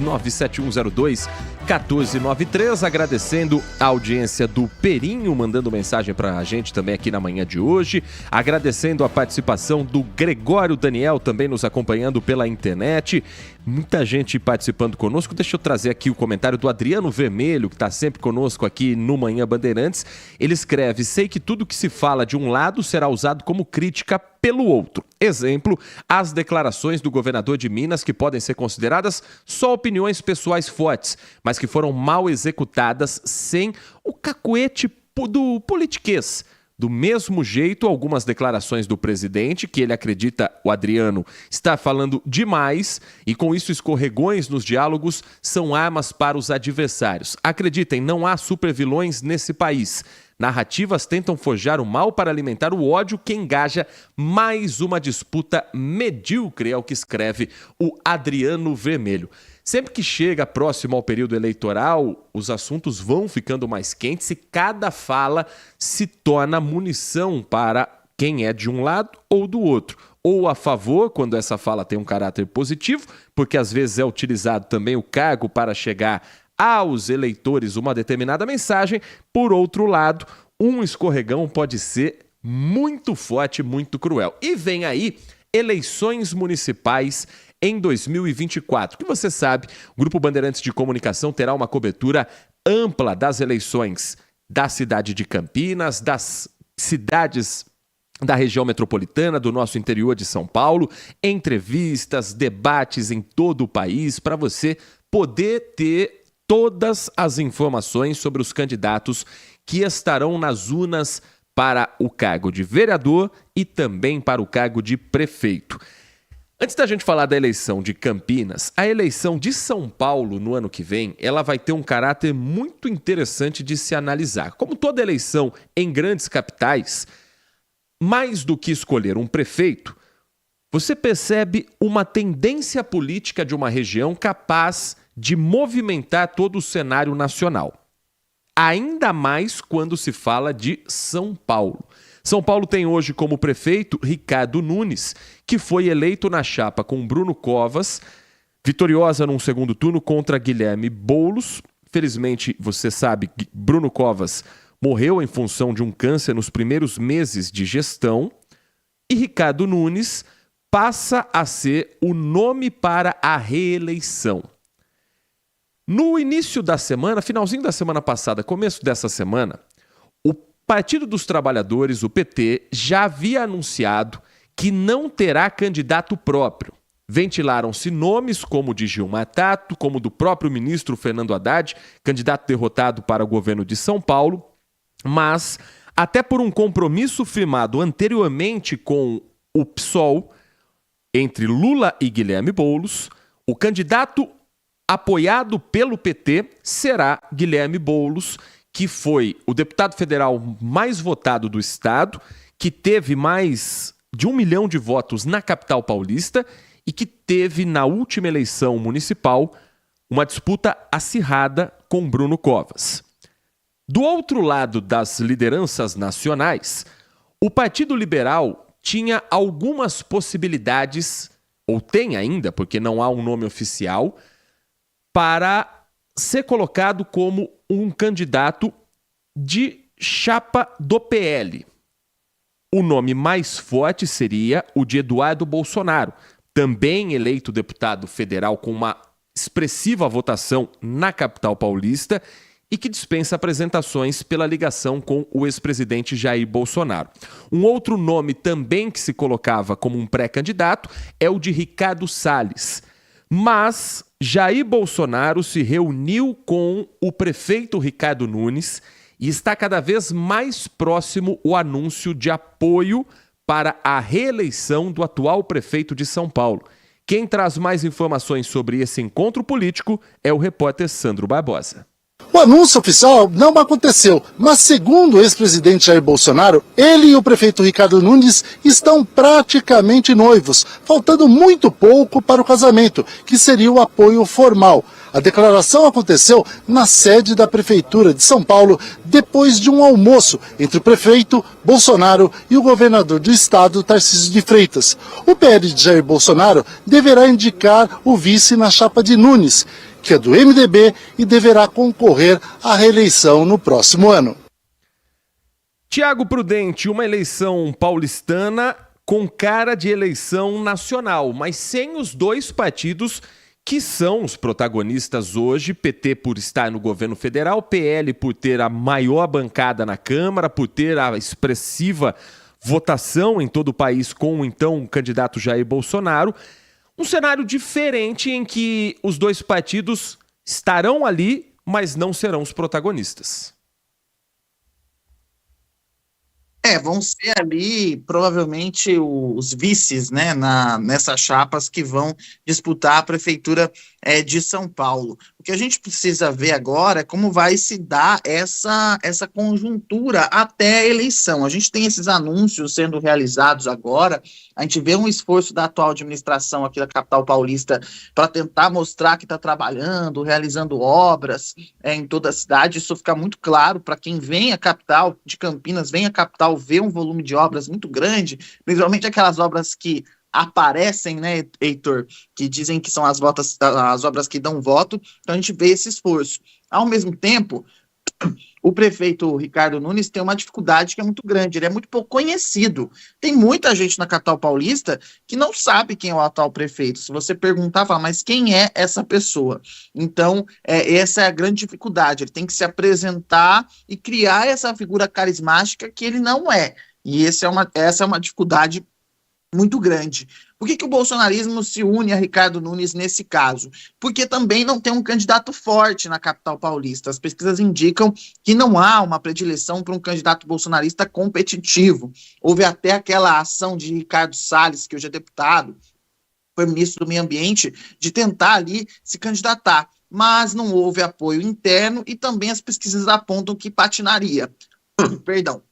97102-1493, agradecendo a audiência do Perinho, mandando mensagem pra gente também aqui na manhã de hoje, agradecendo a participação do Gregório Daniel, também nos acompanhando pela internet, muita gente participando conosco. Deixa eu trazer aqui o comentário do Adriano Vermelho, que está sempre conosco aqui no Manhã Bandeirantes. Ele escreve: sei que tudo que se fala de um lado será usado como crítica pelo outro. Exemplo, as declarações do governador de Minas, que podem ser consideradas só opiniões pessoais fortes, mas que foram mal executadas sem o cacuete do politiquês. Do mesmo jeito, algumas declarações do presidente, que ele acredita, o Adriano, está falando demais e com isso escorregões nos diálogos são armas para os adversários. Acreditem, não há supervilões nesse país. Narrativas tentam forjar o mal para alimentar o ódio que engaja mais uma disputa medíocre, é o que escreve o Adriano Vermelho. Sempre que chega próximo ao período eleitoral, os assuntos vão ficando mais quentes e cada fala se torna munição para quem é de um lado ou do outro. Ou a favor, quando essa fala tem um caráter positivo, porque às vezes é utilizado também o cargo para chegar aos eleitores uma determinada mensagem. Por outro lado, um escorregão pode ser muito forte, muito cruel. E vem aí eleições municipais em 2024, que você sabe, o Grupo Bandeirantes de Comunicação terá uma cobertura ampla das eleições da cidade de Campinas, das cidades da região metropolitana, do nosso interior de São Paulo, entrevistas, debates em todo o país, para você poder ter todas as informações sobre os candidatos que estarão nas urnas para o cargo de vereador e também para o cargo de prefeito. Antes da gente falar da eleição de Campinas, a eleição de São Paulo no ano que vem, ela vai ter um caráter muito interessante de se analisar. Como toda eleição em grandes capitais, mais do que escolher um prefeito, você percebe uma tendência política de uma região capaz de movimentar todo o cenário nacional. Ainda mais quando se fala de São Paulo. São Paulo tem hoje como prefeito Ricardo Nunes, que foi eleito na chapa com Bruno Covas, vitoriosa num segundo turno contra Guilherme Boulos. Felizmente, você sabe, Bruno Covas morreu em função de um câncer nos primeiros meses de gestão. E Ricardo Nunes passa a ser o nome para a reeleição. No início da semana, finalzinho da semana passada, começo dessa semana, o Partido dos Trabalhadores, o PT, já havia anunciado que não terá candidato próprio. Ventilaram-se nomes como o de Gilmar Tato, como do próprio ministro Fernando Haddad, candidato derrotado para o governo de São Paulo, mas até por um compromisso firmado anteriormente com o PSOL, entre Lula e Guilherme Boulos, o candidato apoiado pelo PT será Guilherme Boulos, que foi o deputado federal mais votado do estado, que teve mais de 1 milhão de votos na capital paulista e que teve na última eleição municipal uma disputa acirrada com Bruno Covas. Do outro lado das lideranças nacionais, o Partido Liberal tinha algumas possibilidades, ou tem ainda, porque não há um nome oficial, para ser colocado como um candidato de chapa do PL. O nome mais forte seria o de Eduardo Bolsonaro, também eleito deputado federal com uma expressiva votação na capital paulista e que dispensa apresentações pela ligação com o ex-presidente Jair Bolsonaro. Um outro nome também que se colocava como um pré-candidato é o de Ricardo Salles. Mas Jair Bolsonaro se reuniu com o prefeito Ricardo Nunes e está cada vez mais próximo o anúncio de apoio para a reeleição do atual prefeito de São Paulo. Quem traz mais informações sobre esse encontro político é o repórter Sandro Barbosa. O anúncio oficial não aconteceu, mas segundo o ex-presidente Jair Bolsonaro, ele e o prefeito Ricardo Nunes estão praticamente noivos, faltando muito pouco para o casamento, que seria o apoio formal. A declaração aconteceu na sede da Prefeitura de São Paulo, depois de um almoço entre o prefeito Bolsonaro e o governador do estado, Tarcísio de Freitas. O PL de Jair Bolsonaro deverá indicar o vice na chapa de Nunes, que é do MDB e deverá concorrer à reeleição no próximo ano. Tiago Prudente, uma eleição paulistana com cara de eleição nacional, mas sem os dois partidos que são os protagonistas hoje, PT por estar no governo federal, PL por ter a maior bancada na Câmara, por ter a expressiva votação em todo o país com o então candidato Jair Bolsonaro. Um cenário diferente em que os dois partidos estarão ali, mas não serão os protagonistas. Vão ser ali provavelmente os vices, né, nessas chapas que vão disputar a prefeitura de São Paulo. O que a gente precisa ver agora é como vai se dar essa conjuntura até a eleição. A gente tem esses anúncios sendo realizados agora, a gente vê um esforço da atual administração aqui da capital paulista para tentar mostrar que está trabalhando, realizando obras em toda a cidade. Isso fica muito claro para quem vem à capital de Campinas, vem à capital ver um volume de obras muito grande, principalmente aquelas obras que aparecem, né, Heitor, que dizem que são as obras que dão voto. Então a gente vê esse esforço. Ao mesmo tempo, o prefeito Ricardo Nunes tem uma dificuldade que é muito grande, ele é muito pouco conhecido. Tem muita gente na capital paulista que não sabe quem é o atual prefeito. Se você perguntar, fala, mas quem é essa pessoa? Então, essa é a grande dificuldade, ele tem que se apresentar e criar essa figura carismática que ele não é. E essa é uma dificuldade muito grande. Por que o bolsonarismo se une a Ricardo Nunes nesse caso? Porque também não tem um candidato forte na capital paulista. As pesquisas indicam que não há uma predileção para um candidato bolsonarista competitivo. Houve até aquela ação de Ricardo Salles, que hoje é deputado, foi ministro do Meio Ambiente, de tentar ali se candidatar. Mas não houve apoio interno e também as pesquisas apontam que patinaria. Perdão.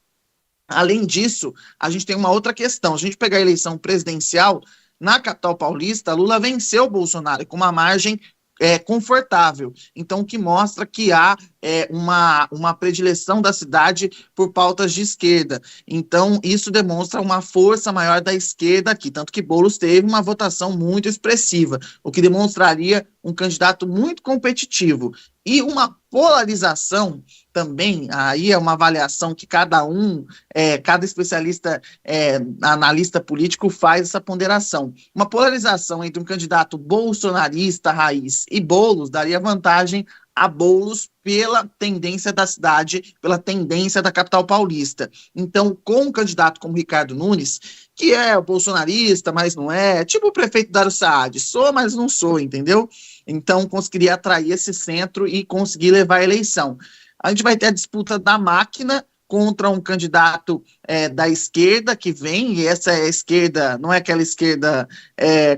Além disso, a gente tem uma outra questão. Se a gente pegar a eleição presidencial, na capital paulista, Lula venceu o Bolsonaro com uma margem confortável. Então, o que mostra que há uma predileção da cidade por pautas de esquerda. Então, isso demonstra uma força maior da esquerda aqui, tanto que Boulos teve uma votação muito expressiva, o que demonstraria um candidato muito competitivo. e uma polarização também, aí é uma avaliação que cada especialista, analista político faz essa ponderação. Uma polarização entre um candidato bolsonarista raiz e Boulos daria vantagem a Boulos pela tendência da cidade, pela tendência da capital paulista. Então, com um candidato como Ricardo Nunes, que é bolsonarista, mas não é, tipo o prefeito Dário Saad, sou, mas não sou, entendeu? Então, conseguiria atrair esse centro e conseguir levar a eleição. A gente vai ter a disputa da máquina contra um candidato da esquerda que vem, e essa é a esquerda, não é aquela esquerda,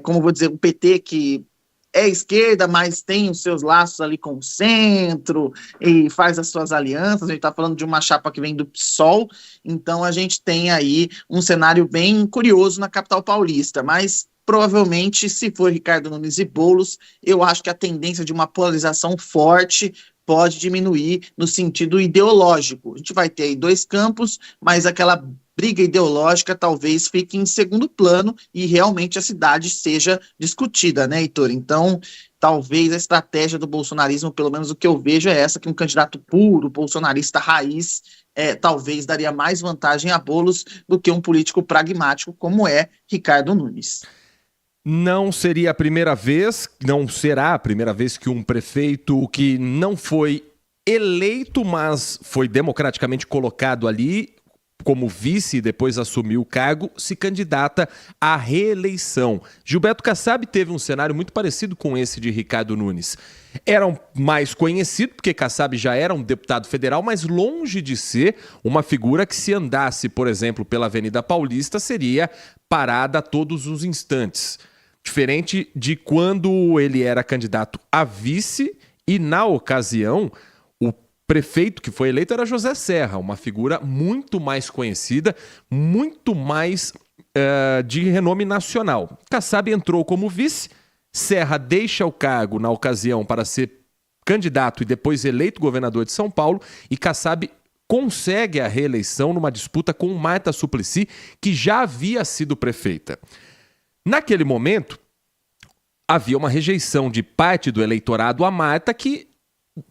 como vou dizer, o PT que é esquerda, mas tem os seus laços ali com o centro e faz as suas alianças. A gente está falando de uma chapa que vem do PSOL, então a gente tem aí um cenário bem curioso na capital paulista, mas provavelmente, se for Ricardo Nunes e Boulos, eu acho que a tendência de uma polarização forte pode diminuir no sentido ideológico. A gente vai ter aí dois campos, mas aquela briga ideológica talvez fique em segundo plano e realmente a cidade seja discutida, né, Heitor? Então, talvez a estratégia do bolsonarismo, pelo menos o que eu vejo é essa, que um candidato puro, bolsonarista raiz, talvez daria mais vantagem a Boulos do que um político pragmático como é Ricardo Nunes. Não seria a primeira vez, não será a primeira vez que um prefeito que não foi eleito, mas foi democraticamente colocado ali como vice e depois assumiu o cargo, se candidata à reeleição. Gilberto Kassab teve um cenário muito parecido com esse de Ricardo Nunes. Era mais conhecido, porque Kassab já era um deputado federal, mas longe de ser uma figura que, se andasse, por exemplo, pela Avenida Paulista, seria parada a todos os instantes. Diferente de quando ele era candidato a vice e, na ocasião, o prefeito que foi eleito era José Serra, uma figura muito mais conhecida, muito mais de renome nacional. Kassab entrou como vice, Serra deixa o cargo na ocasião para ser candidato e depois eleito governador de São Paulo, e Kassab consegue a reeleição numa disputa com Marta Suplicy, que já havia sido prefeita. Naquele momento, havia uma rejeição de parte do eleitorado a Marta, que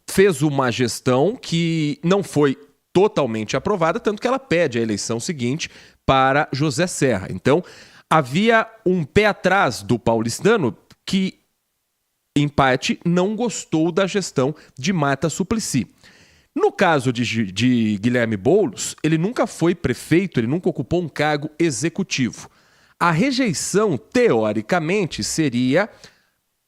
fez uma gestão que não foi totalmente aprovada, tanto que ela pede a eleição seguinte para José Serra. Então, havia um pé atrás do paulistano que, em parte, não gostou da gestão de Marta Suplicy. No caso de Guilherme Boulos, ele nunca foi prefeito, ele nunca ocupou um cargo executivo. A rejeição, teoricamente, seria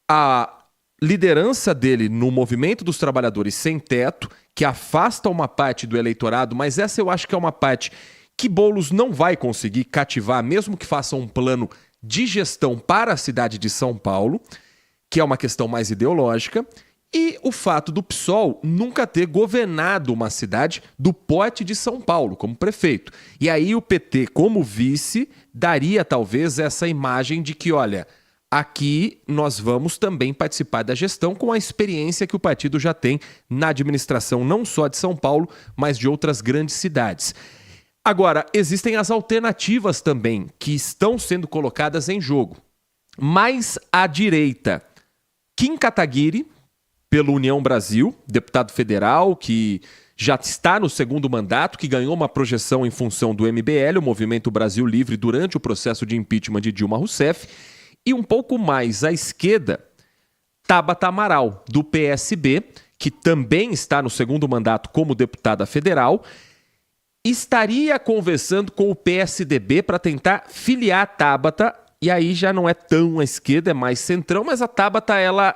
a liderança dele no movimento dos trabalhadores sem teto, que afasta uma parte do eleitorado, mas essa eu acho que é uma parte que Boulos não vai conseguir cativar, mesmo que faça um plano de gestão para a cidade de São Paulo, que é uma questão mais ideológica, e o fato do PSOL nunca ter governado uma cidade do porte de São Paulo como prefeito. E aí o PT, como vice, daria talvez essa imagem de que, olha, aqui nós vamos também participar da gestão com a experiência que o partido já tem na administração não só de São Paulo, mas de outras grandes cidades. Agora, existem as alternativas também que estão sendo colocadas em jogo. Mais à direita, Kim Kataguiri, pelo União Brasil, deputado federal que já está no segundo mandato, que ganhou uma projeção em função do MBL, o Movimento Brasil Livre, durante o processo de impeachment de Dilma Rousseff. E um pouco mais à esquerda, Tabata Amaral, do PSB, que também está no segundo mandato como deputada federal, estaria conversando com o PSDB para tentar filiar Tabata, e aí já não é tão à esquerda, é mais centrão, mas a Tabata, ela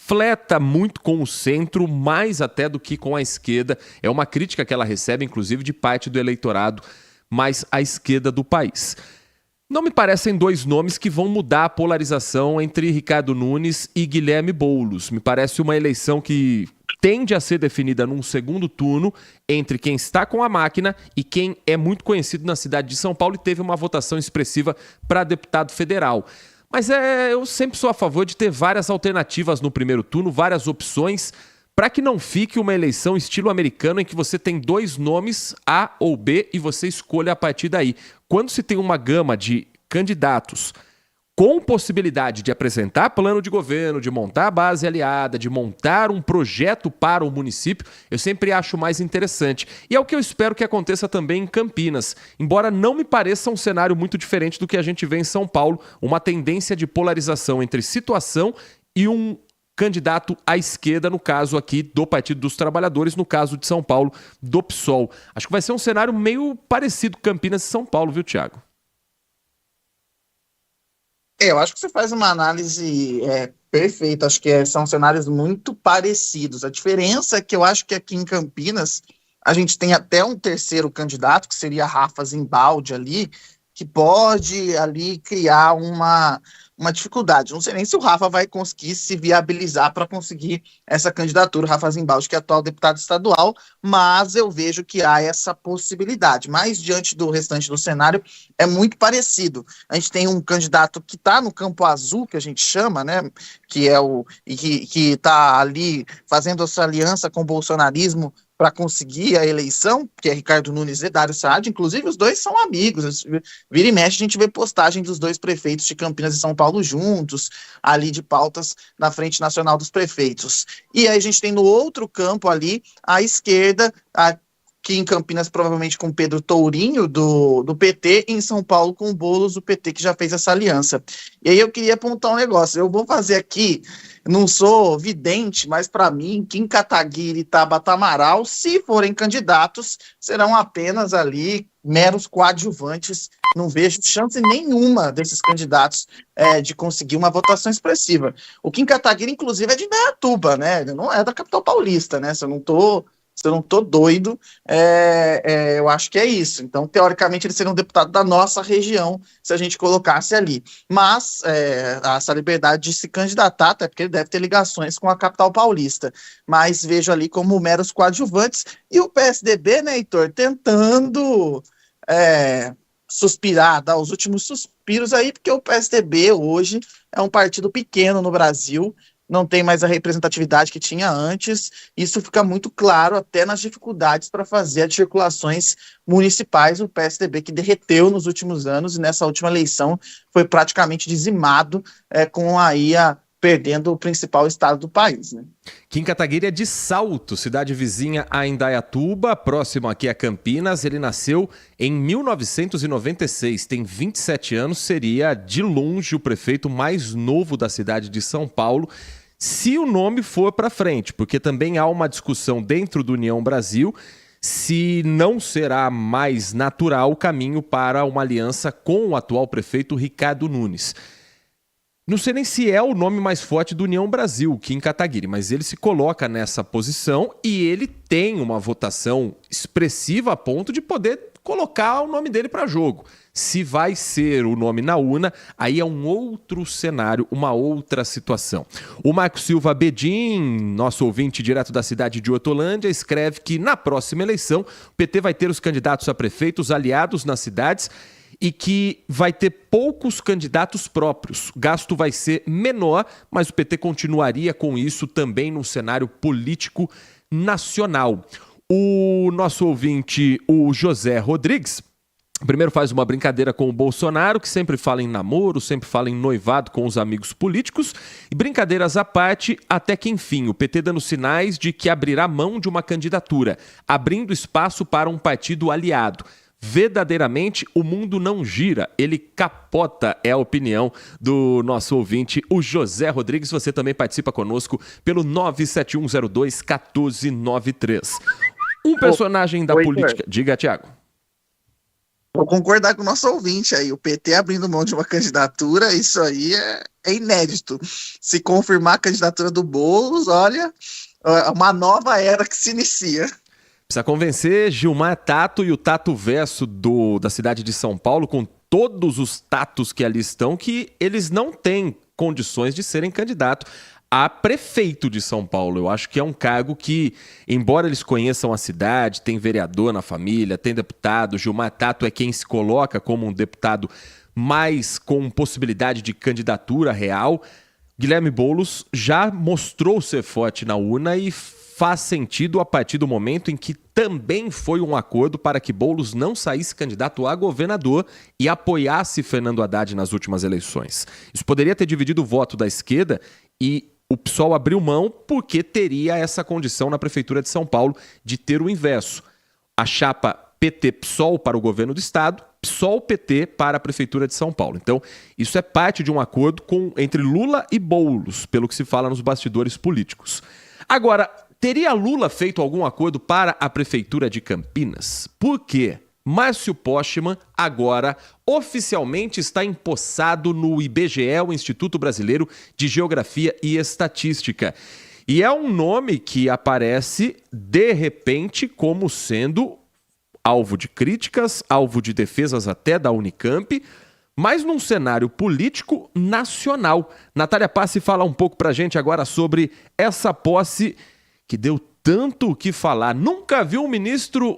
fleta muito com o centro, mais até do que com a esquerda. É uma crítica que ela recebe, inclusive, de parte do eleitorado mais à esquerda do país. Não me parecem dois nomes que vão mudar a polarização entre Ricardo Nunes e Guilherme Boulos. Me parece uma eleição que tende a ser definida num segundo turno entre quem está com a máquina e quem é muito conhecido na cidade de São Paulo e teve uma votação expressiva para deputado federal. Mas eu sempre sou a favor de ter várias alternativas no primeiro turno, várias opções, para que não fique uma eleição estilo americano em que você tem dois nomes, A ou B, e você escolha a partir daí. Quando se tem uma gama de candidatos com possibilidade de apresentar plano de governo, de montar a base aliada, de montar um projeto para o município, eu sempre acho mais interessante. E é o que eu espero que aconteça também em Campinas, embora não me pareça um cenário muito diferente do que a gente vê em São Paulo, uma tendência de polarização entre situação e um candidato à esquerda, no caso aqui do Partido dos Trabalhadores, no caso de São Paulo, do PSOL. Acho que vai ser um cenário meio parecido com Campinas e São Paulo, viu, Thiago? Eu acho que você faz uma análise perfeita, acho que são cenários muito parecidos. A diferença é que eu acho que aqui em Campinas a gente tem até um terceiro candidato, que seria Rafa Zimbaldi ali, que pode ali criar uma dificuldade. Não sei nem se o Rafa vai conseguir se viabilizar para conseguir essa candidatura, Rafa Zimbaldi, que é atual deputado estadual, mas eu vejo que há essa possibilidade. Mas diante do restante do cenário, é muito parecido. A gente tem um candidato que está no campo azul, que a gente chama, né, que é que está ali fazendo essa aliança com o bolsonarismo para conseguir a eleição, que é Ricardo Nunes e Dário Saad. Inclusive os dois são amigos, vira e mexe a gente vê postagem dos dois prefeitos de Campinas e São Paulo juntos, ali de pautas na Frente Nacional dos Prefeitos. E aí a gente tem no outro campo ali, à esquerda, aqui em Campinas provavelmente com Pedro Tourinho do PT, e em São Paulo com o Boulos do PT, que já fez essa aliança. E aí eu queria apontar um negócio, eu vou fazer aqui, não sou vidente, mas para mim, Kim Kataguiri e Tabata Amaral, se forem candidatos, serão apenas ali meros coadjuvantes. Não vejo chance nenhuma desses candidatos de conseguir uma votação expressiva. O Kim Kataguiri, inclusive, é de Indaiatuba, né? Ele não é da capital paulista, né? Se eu não tô doido, eu acho que é isso. Então, teoricamente, ele seria um deputado da nossa região, se a gente colocasse ali. Mas, essa liberdade de se candidatar, até porque ele deve ter ligações com a capital paulista. Mas vejo ali como meros coadjuvantes. E o PSDB, né, Heitor, tentando suspirar, dar os últimos suspiros aí, porque o PSDB hoje é um partido pequeno no Brasil, não tem mais a representatividade que tinha antes. Isso fica muito claro até nas dificuldades para fazer as circulações municipais. O PSDB que derreteu nos últimos anos e nessa última eleição foi praticamente dizimado, com aí perdendo o principal estado do país, né? Kim Kataguiri é de Salto, cidade vizinha a Indaiatuba, próximo aqui a Campinas. Ele nasceu em 1996, tem 27 anos, seria de longe o prefeito mais novo da cidade de São Paulo, se o nome for para frente, porque também há uma discussão dentro do União Brasil se não será mais natural o caminho para uma aliança com o atual prefeito Ricardo Nunes. Não sei nem se é o nome mais forte do União Brasil, Kim Kataguiri, mas ele se coloca nessa posição e ele tem uma votação expressiva a ponto de poder colocar o nome dele para jogo. Se vai ser o nome na urna, aí é um outro cenário, uma outra situação. O Marco Silva Bedin, nosso ouvinte direto da cidade de Hortolândia, escreve que na próxima eleição o PT vai ter os candidatos a prefeitos aliados nas cidades e que vai ter poucos candidatos próprios. O gasto vai ser menor, mas o PT continuaria com isso também no cenário político nacional. O nosso ouvinte, o José Rodrigues, primeiro faz uma brincadeira com o Bolsonaro, que sempre fala em namoro, sempre fala em noivado com os amigos políticos, e brincadeiras à parte, até que enfim, o PT dando sinais de que abrirá mão de uma candidatura, abrindo espaço para um partido aliado. Verdadeiramente, o mundo não gira, ele capota, é a opinião do nosso ouvinte, o José Rodrigues. Você também participa conosco pelo 97102-1493. Um personagem da política... Diga, Thiago. Vou concordar com o nosso ouvinte aí, o PT abrindo mão de uma candidatura, isso aí é inédito. Se confirmar a candidatura do Boulos, olha, uma nova era que se inicia. Precisa convencer Gilmar Tato e o Tato Verso da cidade de São Paulo, com todos os tatos que ali estão, que eles não têm condições de serem candidato a prefeito de São Paulo. Eu acho que é um cargo que, embora eles conheçam a cidade, tem vereador na família, tem deputado, Gilmar Tato é quem se coloca como um deputado mais com possibilidade de candidatura real, Guilherme Boulos já mostrou ser forte na urna e faz sentido a partir do momento em que também foi um acordo para que Boulos não saísse candidato a governador e apoiasse Fernando Haddad nas últimas eleições. Isso poderia ter dividido o voto da esquerda e o PSOL abriu mão porque teria essa condição na Prefeitura de São Paulo de ter o inverso. A chapa PT-PSOL para o governo do estado, PSOL-PT para a Prefeitura de São Paulo. Então, isso é parte de um acordo entre Lula e Boulos, pelo que se fala nos bastidores políticos. Agora, teria Lula feito algum acordo para a Prefeitura de Campinas? Por quê? Márcio Postman agora oficialmente está empossado no IBGE, o Instituto Brasileiro de Geografia e Estatística. E é um nome que aparece, de repente, como sendo alvo de críticas, alvo de defesas até da Unicamp, mas num cenário político nacional. Natália Passi fala um pouco pra gente agora sobre essa posse que deu tanto o que falar. Nunca vi um ministro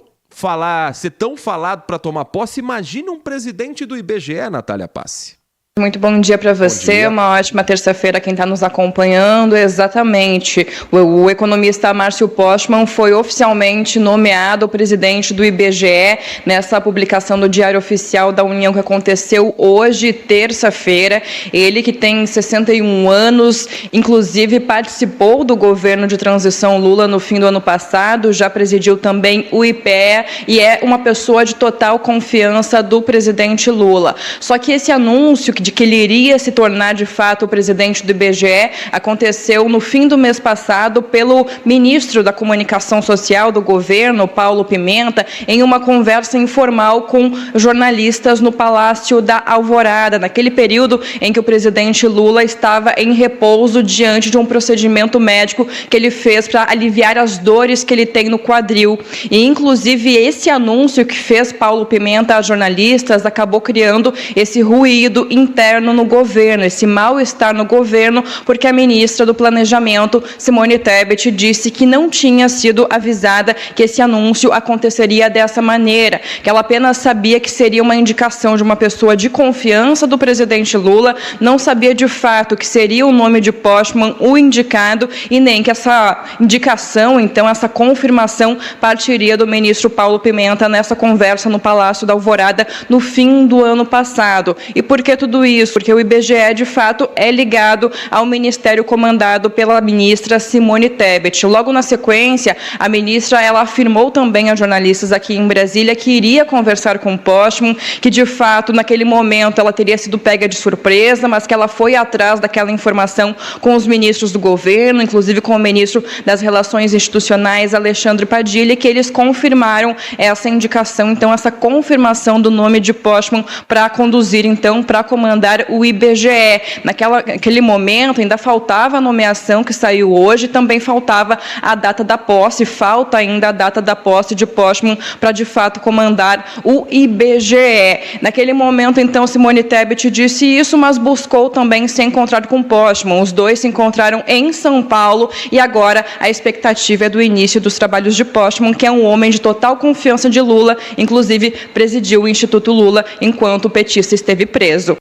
ser tão falado para tomar posse. Imagina um presidente do IBGE, Natália Passi. Muito bom dia para você, uma ótima terça-feira quem está nos acompanhando. Exatamente, o economista Márcio Postman foi oficialmente nomeado presidente do IBGE nessa publicação do Diário Oficial da União que aconteceu hoje, terça-feira. Ele que tem 61 anos, inclusive participou do governo de transição Lula no fim do ano passado, já presidiu também o IPEA e é uma pessoa de total confiança do presidente Lula. Só que esse anúncio de que ele iria se tornar de fato o presidente do IBGE aconteceu no fim do mês passado pelo ministro da Comunicação Social do governo, Paulo Pimenta, em uma conversa informal com jornalistas no Palácio da Alvorada, naquele período em que o presidente Lula estava em repouso diante de um procedimento médico que ele fez para aliviar as dores que ele tem no quadril. E, inclusive, esse anúncio que fez Paulo Pimenta a jornalistas acabou criando esse ruído interno no governo, esse mal-estar no governo, porque a ministra do Planejamento, Simone Tebet, disse que não tinha sido avisada que esse anúncio aconteceria dessa maneira, que ela apenas sabia que seria uma indicação de uma pessoa de confiança do presidente Lula, não sabia de fato que seria o nome de Postman o indicado e nem que essa indicação, então essa confirmação partiria do ministro Paulo Pimenta nessa conversa no Palácio da Alvorada no fim do ano passado. E por que tudo isso? Porque o IBGE, de fato, é ligado ao ministério comandado pela ministra Simone Tebet. Logo na sequência, a ministra ela afirmou também a jornalistas aqui em Brasília que iria conversar com o Postman, que, de fato, naquele momento ela teria sido pega de surpresa, mas que ela foi atrás daquela informação com os ministros do governo, inclusive com o ministro das Relações Institucionais, Alexandre Padilha, e que eles confirmaram essa indicação, então, essa confirmação do nome de Postman para conduzir, então, para comandar o IBGE. Naquele momento ainda faltava a nomeação que saiu hoje, também faltava a data da posse, falta ainda a data da posse de Postman para de fato comandar o IBGE. Naquele momento, então, Simone Tebet disse isso, mas buscou também se encontrar com Postman. Os dois se encontraram em São Paulo e agora a expectativa é do início dos trabalhos de Postman, que é um homem de total confiança de Lula, inclusive presidiu o Instituto Lula enquanto o petista esteve preso.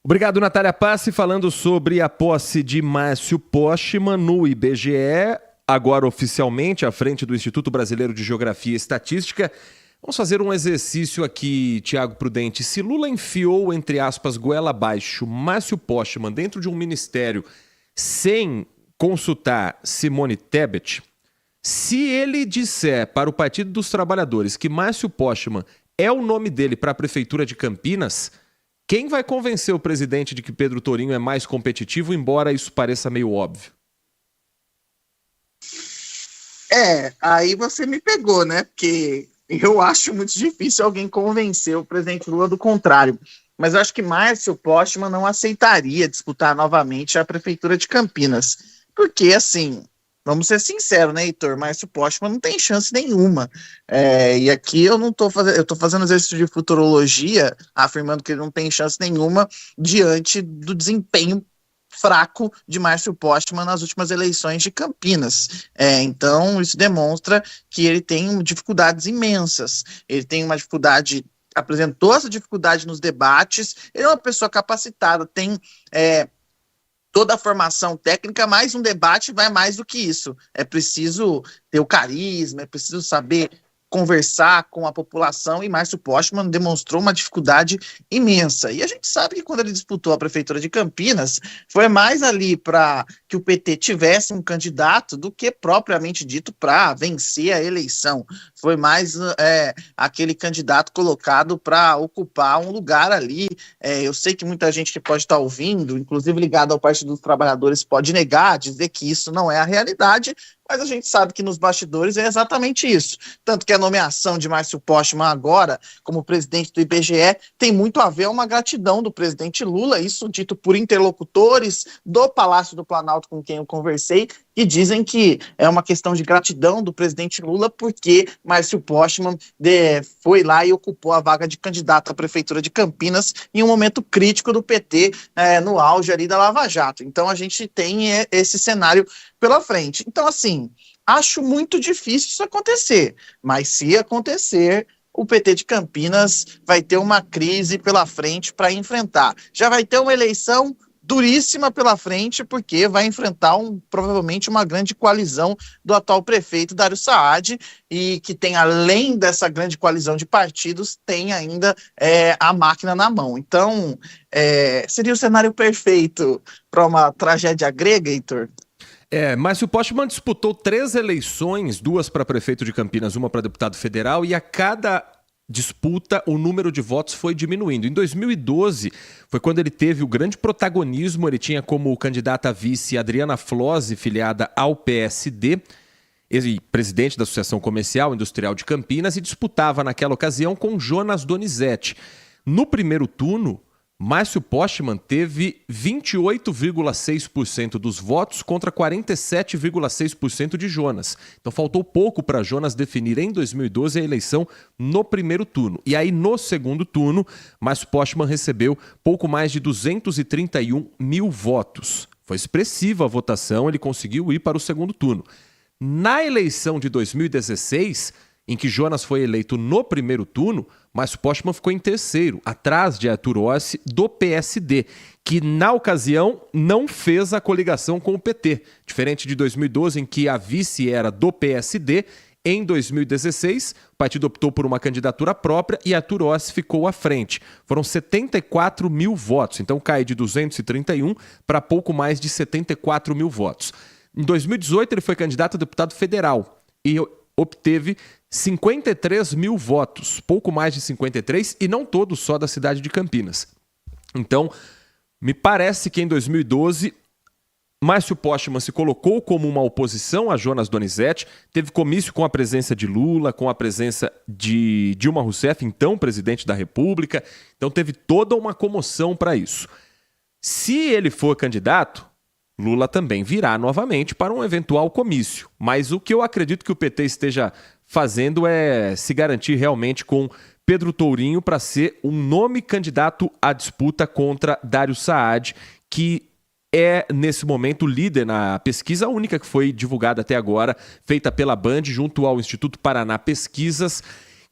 Obrigado, Natália Passi, falando sobre a posse de Márcio Postman no IBGE, agora oficialmente à frente do Instituto Brasileiro de Geografia e Estatística. Vamos fazer um exercício aqui, Tiago Prudente. Se Lula enfiou, entre aspas, goela abaixo, Márcio Postman dentro de um ministério sem consultar Simone Tebet, se ele disser para o Partido dos Trabalhadores que Márcio Postman é o nome dele para a Prefeitura de Campinas, quem vai convencer o presidente de que Pedro Torinho é mais competitivo, embora isso pareça meio óbvio? Aí você me pegou, né? Porque eu acho muito difícil alguém convencer o presidente Lula do contrário. Mas eu acho que Márcio Postman não aceitaria disputar novamente a Prefeitura de Campinas. Porque, assim, vamos ser sinceros, né, Heitor? Márcio Postman não tem chance nenhuma. E aqui eu não estou fazendo, eu estou fazendo exercício de futurologia, afirmando que ele não tem chance nenhuma diante do desempenho fraco de Márcio Postman nas últimas eleições de Campinas. Então, isso demonstra que ele tem dificuldades imensas. Ele tem uma dificuldade, apresentou essa dificuldade nos debates, ele é uma pessoa capacitada, tem toda a formação técnica, mas um debate vai mais do que isso. É preciso ter o carisma, é preciso saber conversar com a população, e Márcio Postman demonstrou uma dificuldade imensa. E a gente sabe que quando ele disputou a prefeitura de Campinas, foi mais ali para que o PT tivesse um candidato do que propriamente dito para vencer a eleição. Foi mais aquele candidato colocado para ocupar um lugar ali. Eu sei que muita gente que pode estar ouvindo, inclusive ligado ao Partido dos Trabalhadores, pode negar, dizer que isso não é a realidade, mas a gente sabe que nos bastidores é exatamente isso. Tanto que a nomeação de Márcio Postman agora como presidente do IBGE tem muito a ver com uma gratidão do presidente Lula, isso dito por interlocutores do Palácio do Planalto com quem eu conversei, que dizem que é uma questão de gratidão do presidente Lula porque Márcio Postman foi lá e ocupou a vaga de candidato à prefeitura de Campinas em um momento crítico do PT, no auge ali da Lava Jato. Então a gente tem esse cenário pela frente. Então, assim, acho muito difícil isso acontecer, mas se acontecer, o PT de Campinas vai ter uma crise pela frente para enfrentar. Já vai ter uma eleição duríssima pela frente, porque vai enfrentar provavelmente uma grande coalizão do atual prefeito Dário Saad, e que tem, além dessa grande coalizão de partidos, tem ainda a máquina na mão. Então, seria o cenário perfeito para uma tragédia grega, Heitor? Márcio Postman disputou 3 eleições, 2 para prefeito de Campinas, 1 para deputado federal, e a cada disputa o número de votos foi diminuindo. Em 2012 foi quando ele teve o grande protagonismo. Ele tinha como candidata a vice Adriana Flose, filiada ao PSD, presidente da Associação Comercial e Industrial de Campinas, e disputava naquela ocasião com Jonas Donizete. No primeiro turno, Márcio Postman teve 28,6% dos votos contra 47,6% de Jonas. Então faltou pouco para Jonas definir em 2012 a eleição no primeiro turno. E aí no segundo turno, Márcio Postman recebeu pouco mais de 231 mil votos. Foi expressiva a votação, ele conseguiu ir para o segundo turno. Na eleição de 2016, em que Jonas foi eleito no primeiro turno, Márcio Postman ficou em terceiro, atrás de Arthur Orsi, do PSD, que na ocasião não fez a coligação com o PT. Diferente de 2012, em que a vice era do PSD, em 2016, o partido optou por uma candidatura própria e Arthur Orsi ficou à frente. Foram 74 mil votos, então cai de 231 para pouco mais de 74 mil votos. Em 2018, ele foi candidato a deputado federal e obteve 53 mil votos, pouco mais de 53, e não todos só da cidade de Campinas. Então, me parece que em 2012, Márcio Postman se colocou como uma oposição a Jonas Donizete, teve comício com a presença de Lula, com a presença de Dilma Rousseff, então presidente da República, então teve toda uma comoção para isso. Se ele for candidato, Lula também virá novamente para um eventual comício, mas o que eu acredito que o PT esteja fazendo é se garantir realmente com Pedro Tourinho para ser um nome candidato à disputa contra Dário Saad, que é, nesse momento, líder na pesquisa única que foi divulgada até agora, feita pela Band, junto ao Instituto Paraná Pesquisas,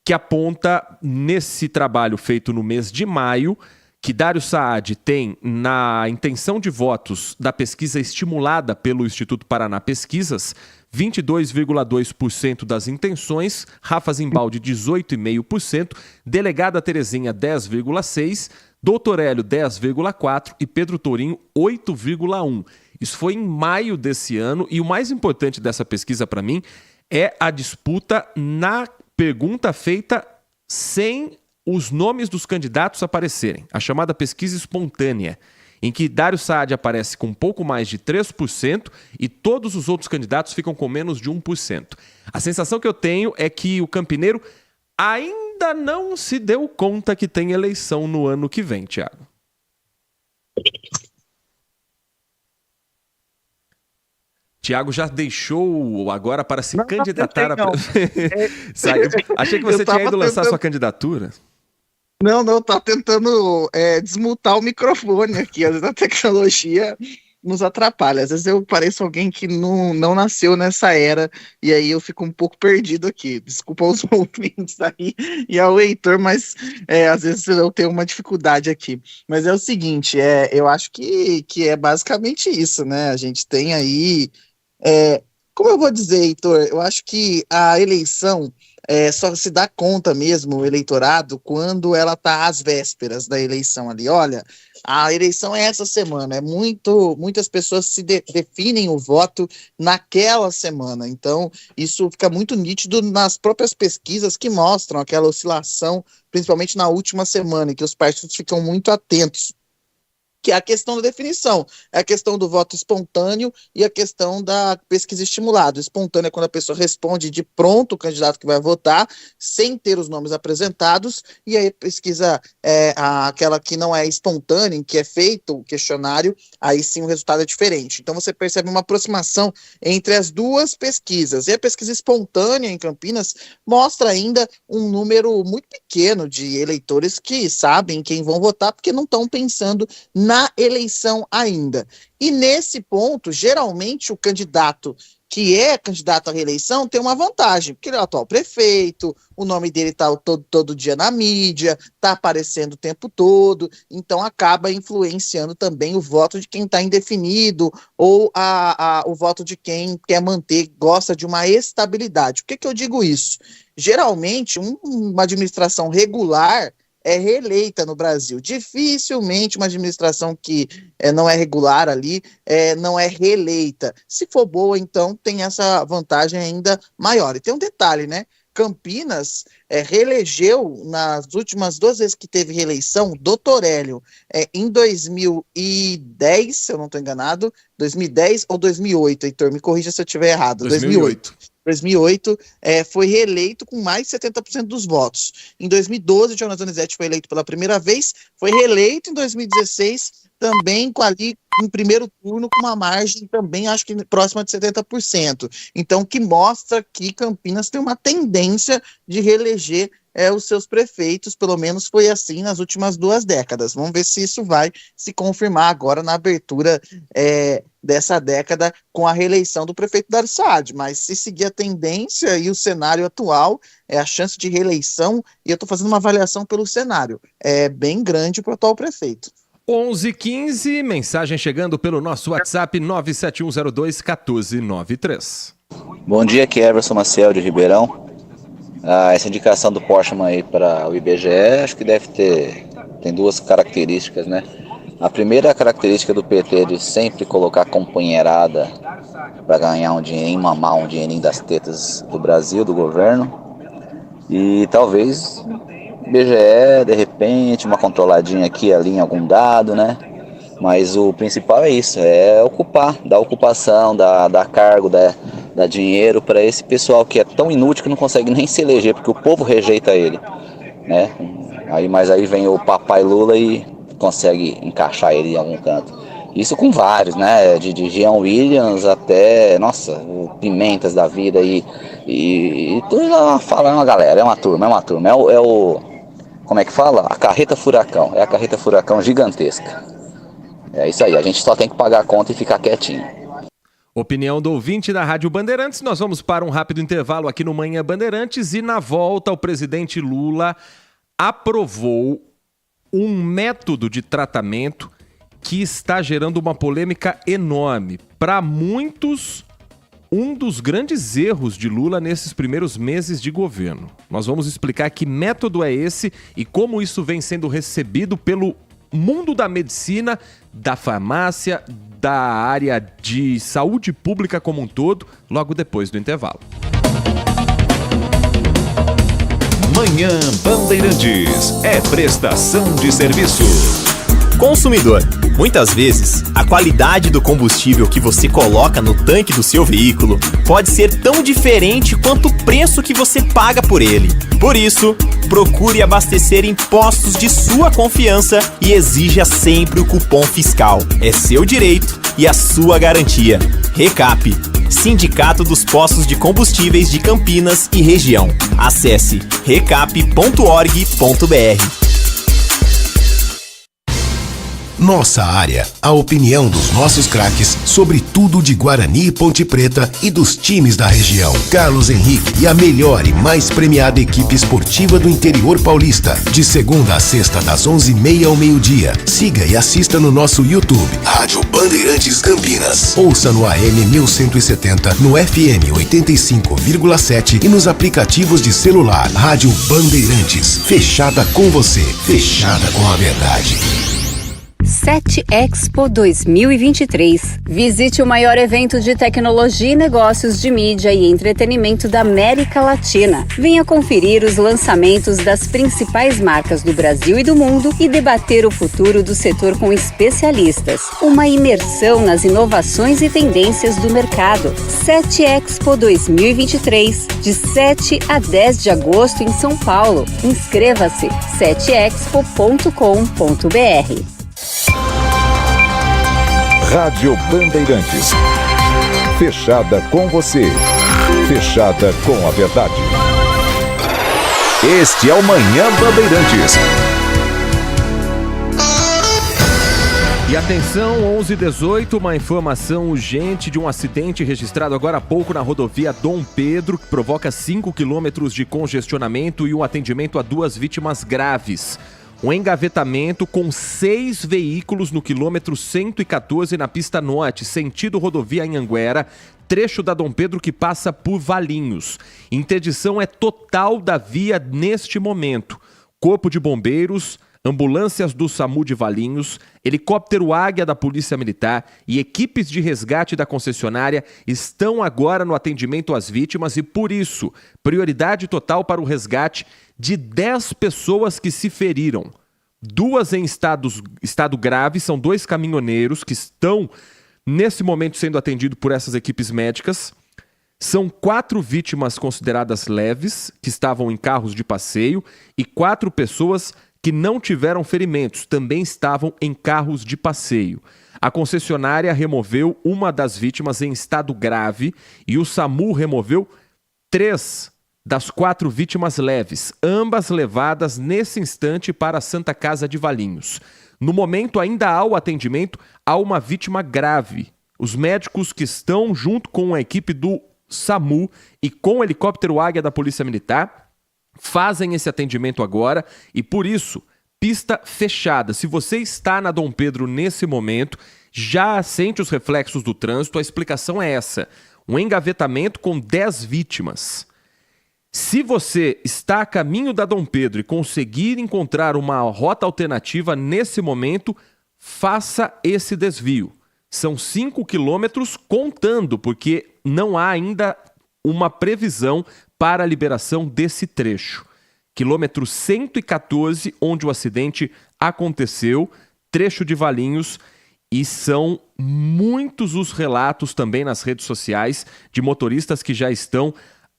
que aponta, nesse trabalho feito no mês de maio, que Dário Saad tem, na intenção de votos da pesquisa estimulada pelo Instituto Paraná Pesquisas, 22,2% das intenções, Rafa Zimbaldi 18,5%, delegada Terezinha 10,6%, Doutor Hélio 10,4% e Pedro Tourinho 8,1%. Isso foi em maio desse ano, e o mais importante dessa pesquisa para mim é a disputa na pergunta feita sem os nomes dos candidatos aparecerem, a chamada pesquisa espontânea, em que Dário Saad aparece com um pouco mais de 3% e todos os outros candidatos ficam com menos de 1%. A sensação que eu tenho é que o campineiro ainda não se deu conta que tem eleição no ano que vem, Thiago. Tiago já deixou agora para se candidatar a... Achei que você tinha ido lançar sua candidatura. Não, tá tentando desmutar o microfone aqui. Às vezes a tecnologia nos atrapalha. Às vezes eu pareço alguém que não nasceu nessa era, e aí eu fico um pouco perdido aqui. Desculpa aos ouvintes aí e ao Heitor, mas às vezes eu tenho uma dificuldade aqui. Mas é o seguinte, eu acho que é basicamente isso, né? A gente tem aí... como eu vou dizer, Heitor, eu acho que a eleição só se dá conta mesmo, o eleitorado, quando ela está às vésperas da eleição ali. Olha, a eleição é essa semana, muitas pessoas definem o voto naquela semana, então isso fica muito nítido nas próprias pesquisas que mostram aquela oscilação, principalmente na última semana, em que os partidos ficam muito atentos, que é a questão da definição, é a questão do voto espontâneo e a questão da pesquisa estimulada. Espontâneo é quando a pessoa responde de pronto o candidato que vai votar, sem ter os nomes apresentados, e aí pesquisa aquela que não é espontânea, em que é feito o questionário, aí sim o resultado é diferente. Então você percebe uma aproximação entre as duas pesquisas, e a pesquisa espontânea em Campinas mostra ainda um número muito pequeno de eleitores que sabem quem vão votar, porque não estão pensando na eleição ainda. E nesse ponto, geralmente o candidato que é candidato à reeleição tem uma vantagem, porque ele é o atual prefeito, o nome dele está todo dia na mídia, está aparecendo o tempo todo, então acaba influenciando também o voto de quem está indefinido ou o voto de quem quer manter, gosta de uma estabilidade. Por que eu digo isso? Geralmente, uma administração regular é reeleita no Brasil. Dificilmente uma administração que não é regular ali não é reeleita. Se for boa, então tem essa vantagem ainda maior. E tem um detalhe, né? Campinas reelegeu nas últimas 2 vezes que teve reeleição, Dr. Hélio, em 2010, se eu não estou enganado, 2010 ou 2008, Heitor, me corrija se eu estiver errado, 2008, foi reeleito com mais de 70% dos votos. Em 2012, Jonas Donizete foi eleito pela primeira vez, foi reeleito em 2016, também ali em primeiro turno, com uma margem também, acho que próxima de 70%. Então, que mostra que Campinas tem uma tendência de reeleger os seus prefeitos, pelo menos foi assim nas últimas 2 décadas. Vamos ver se isso vai se confirmar agora na abertura dessa década com a reeleição do prefeito Dário Saad. Mas se seguir a tendência e o cenário atual, a chance de reeleição, e eu estou fazendo uma avaliação pelo cenário, é bem grande para o atual prefeito. 11h15, mensagem chegando pelo nosso WhatsApp 971021493. Bom dia, aqui é Everson Maciel de Ribeirão. Essa indicação do Portman aí para o IBGE, acho que tem 2 características, né? A primeira característica do PT de sempre colocar companheirada para ganhar um dinheirinho, mamar um dinheirinho das tetas do Brasil, do governo. E talvez IBGE, de repente, uma controladinha aqui e ali em algum dado, né? Mas o principal é isso, dar ocupação, dar cargo, dar dinheiro para esse pessoal que é tão inútil que não consegue nem se eleger, porque o povo rejeita ele, né? Mas aí vem o papai Lula e consegue encaixar ele em algum canto. Isso com vários, né? De Jean Williams até, o Pimentas da vida e tudo lá falando, uma galera, é uma turma. Como é que fala? A carreta furacão, é a carreta furacão gigantesca. É isso aí, a gente só tem que pagar a conta e ficar quietinho. Opinião do ouvinte da Rádio Bandeirantes. Nós vamos para um rápido intervalo aqui no Manhã Bandeirantes e na volta o presidente Lula aprovou um método de tratamento que está gerando uma polêmica enorme. Para muitos, um dos grandes erros de Lula nesses primeiros meses de governo. Nós vamos explicar que método é esse e como isso vem sendo recebido pelo mundo da medicina, da farmácia, da área de saúde pública como um todo, logo depois do intervalo. Manhã Bandeirantes é prestação de serviço. Consumidor, muitas vezes a qualidade do combustível que você coloca no tanque do seu veículo pode ser tão diferente quanto o preço que você paga por ele. Por isso, procure abastecer em postos de sua confiança e exija sempre o cupom fiscal. É seu direito e a sua garantia. Recap, Sindicato dos Postos de Combustíveis de Campinas e Região. Acesse recap.org.br. Nossa área, a opinião dos nossos craques sobre tudo de Guarani e Ponte Preta e dos times da região. Carlos Henrique e a melhor e mais premiada equipe esportiva do interior paulista. De segunda a sexta, das 11h30 ao meio-dia. Siga e assista no nosso YouTube, Rádio Bandeirantes Campinas. Ouça no AM 1170, no FM 85,7 e nos aplicativos de celular. Rádio Bandeirantes, fechada com você, fechada com a verdade. 7 Expo 2023. Visite o maior evento de tecnologia e negócios de mídia e entretenimento da América Latina. Venha conferir os lançamentos das principais marcas do Brasil e do mundo e debater o futuro do setor com especialistas. Uma imersão nas inovações e tendências do mercado. 7 Expo 2023, de 7 a 10 de agosto em São Paulo. Inscreva-se 7expo.com.br. Rádio Bandeirantes. Fechada com você. Fechada com a verdade. Este é o Manhã Bandeirantes. E atenção, 11h18, uma informação urgente de um acidente registrado agora há pouco na rodovia Dom Pedro, que provoca 5 quilômetros de congestionamento e um atendimento a 2 vítimas graves. Um engavetamento com 6 veículos no quilômetro 114 na pista norte, sentido rodovia Anhanguera, trecho da Dom Pedro que passa por Valinhos. Interdição é total da via neste momento. Corpo de bombeiros, ambulâncias do SAMU de Valinhos, helicóptero Águia da Polícia Militar e equipes de resgate da concessionária estão agora no atendimento às vítimas e, por isso, prioridade total para o resgate de 10 pessoas que se feriram. 2 em estado grave, são 2 caminhoneiros que estão, nesse momento, sendo atendidos por essas equipes médicas. São 4 vítimas consideradas leves, que estavam em carros de passeio, e 4 pessoas que não tiveram ferimentos, também estavam em carros de passeio. A concessionária removeu uma das vítimas em estado grave e o SAMU removeu 3 das 4 vítimas leves, ambas levadas nesse instante para a Santa Casa de Valinhos. No momento, ainda há o atendimento a uma vítima grave. Os médicos que estão junto com a equipe do SAMU e com o helicóptero Águia da Polícia Militar fazem esse atendimento agora e, por isso, pista fechada. Se você está na Dom Pedro nesse momento, já sente os reflexos do trânsito, a explicação é essa. Um engavetamento com 10 vítimas. Se você está a caminho da Dom Pedro e conseguir encontrar uma rota alternativa nesse momento, faça esse desvio. São 5 quilômetros contando, porque não há ainda uma previsão para a liberação desse trecho. Quilômetro 114, onde o acidente aconteceu, trecho de Valinhos, e são muitos os relatos também nas redes sociais de motoristas que já estão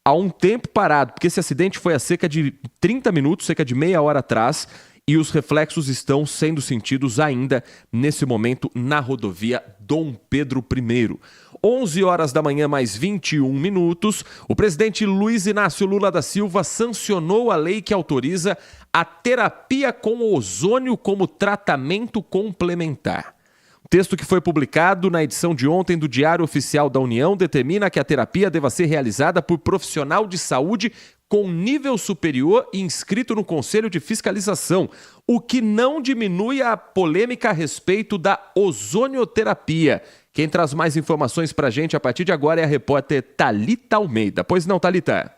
há um tempo parado, porque esse acidente foi há cerca de 30 minutos, cerca de meia hora atrás, e os reflexos estão sendo sentidos ainda nesse momento na rodovia Dom Pedro I. 11 horas da manhã mais 21 minutos, o presidente Luiz Inácio Lula da Silva sancionou a lei que autoriza a terapia com ozônio como tratamento complementar. O texto que foi publicado na edição de ontem do Diário Oficial da União determina que a terapia deva ser realizada por profissional de saúde com nível superior e inscrito no Conselho de Fiscalização, o que não diminui a polêmica a respeito da ozonioterapia. Quem traz mais informações pra gente a partir de agora é a repórter Thalita Almeida. Pois não, Thalita?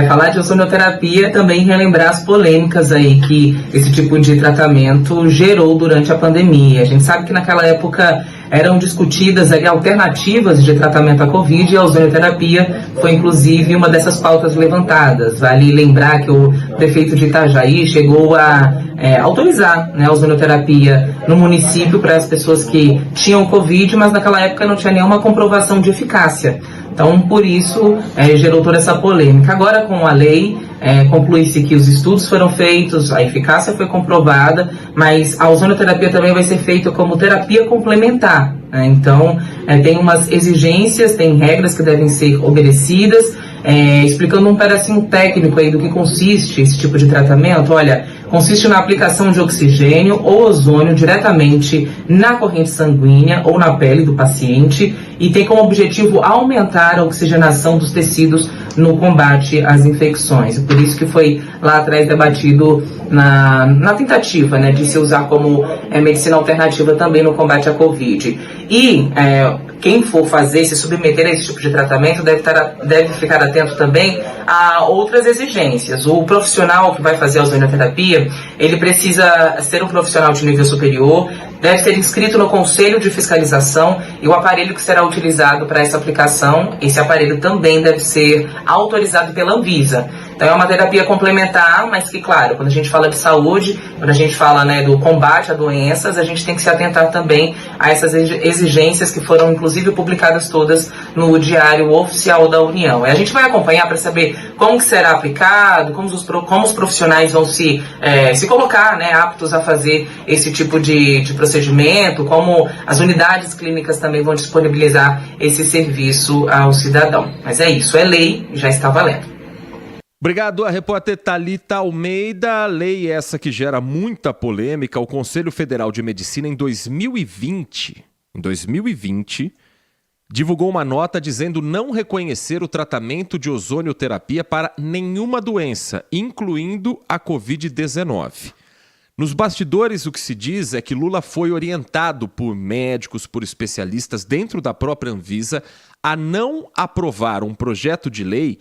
Falar de ozonioterapia é também relembrar as polêmicas aí que esse tipo de tratamento gerou durante a pandemia. A gente sabe que naquela época eram discutidas alternativas de tratamento à Covid e a ozonioterapia foi inclusive uma dessas pautas levantadas. Vale lembrar que o prefeito de Itajaí chegou a autorizar a ozonioterapia no município para as pessoas que tinham Covid, mas naquela época não tinha nenhuma comprovação de eficácia. Então, por isso, gerou toda essa polêmica. Agora, com a lei, conclui-se que os estudos foram feitos, a eficácia foi comprovada, mas a ozonioterapia também vai ser feita como terapia complementar. Então, tem umas exigências, tem regras que devem ser obedecidas, explicando um pedacinho técnico aí do que consiste esse tipo de tratamento. Olha, consiste na aplicação de oxigênio ou ozônio diretamente na corrente sanguínea ou na pele do paciente e tem como objetivo aumentar a oxigenação dos tecidos no combate às infecções. Por isso que foi lá atrás debatido na tentativa, né, de se usar como medicina alternativa também no combate à Covid. E quem for se submeter a esse tipo de tratamento deve ficar atento também a outras exigências. O profissional que vai fazer a ozonioterapia, ele precisa ser um profissional de nível superior, deve ser inscrito no Conselho de Fiscalização e o aparelho que será utilizado para essa aplicação, esse aparelho também deve ser autorizado pela Anvisa. Então é uma terapia complementar, mas que, claro, quando a gente fala de saúde, quando a gente fala, né, do combate a doenças, a gente tem que se atentar também a essas exigências que foram, inclusive, publicadas todas no Diário Oficial da União. E a gente vai acompanhar para saber como que será aplicado, como os profissionais vão se colocar, né, aptos a fazer esse tipo de procedimento, como as unidades clínicas também vão disponibilizar esse serviço ao cidadão. Mas é isso, é lei, já está valendo. Obrigado a repórter Thalita Almeida. Lei essa que gera muita polêmica. O Conselho Federal de Medicina em 2020, divulgou uma nota dizendo não reconhecer o tratamento de ozonioterapia para nenhuma doença, incluindo a Covid-19. Nos bastidores, o que se diz é que Lula foi orientado por médicos, por especialistas dentro da própria Anvisa a não aprovar um projeto de lei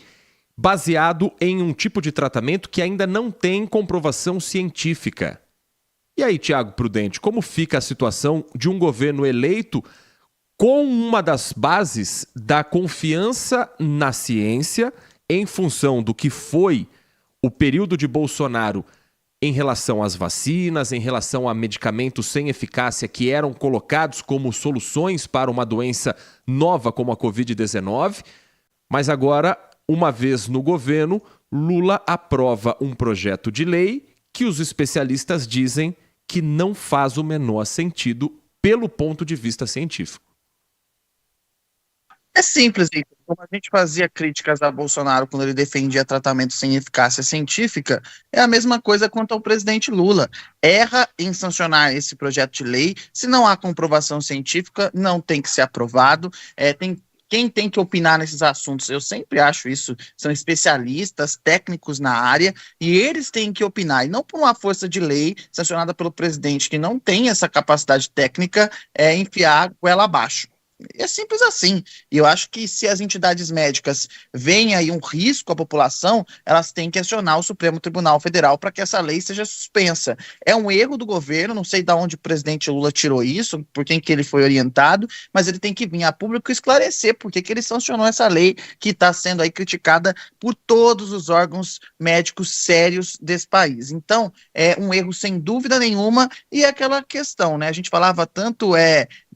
baseado em um tipo de tratamento que ainda não tem comprovação científica. E aí, Tiago Prudente, como fica a situação de um governo eleito com uma das bases da confiança na ciência em função do que foi o período de Bolsonaro em relação às vacinas, em relação a medicamentos sem eficácia que eram colocados como soluções para uma doença nova como a Covid-19, mas agora, uma vez no governo, Lula aprova um projeto de lei que os especialistas dizem que não faz o menor sentido pelo ponto de vista científico. É simples, Heitor. Como a gente fazia críticas a Bolsonaro quando ele defendia tratamento sem eficácia científica, é a mesma coisa quanto ao presidente Lula. Erra em sancionar esse projeto de lei. Se não há comprovação científica, não tem que ser aprovado. Quem tem que opinar nesses assuntos, eu sempre acho isso, são especialistas, técnicos na área, e eles têm que opinar, e não por uma força de lei sancionada pelo presidente que não tem essa capacidade técnica, enfiar ela abaixo. É simples assim. E eu acho que se as entidades médicas veem aí um risco à população, elas têm que acionar o Supremo Tribunal Federal para que essa lei seja suspensa. É um erro do governo, não sei de onde o presidente Lula tirou isso, por quem que ele foi orientado, mas ele tem que vir a público esclarecer por que ele sancionou essa lei que está sendo aí criticada por todos os órgãos médicos sérios desse país. Então, é um erro sem dúvida nenhuma, e é aquela questão, né? A gente falava tanto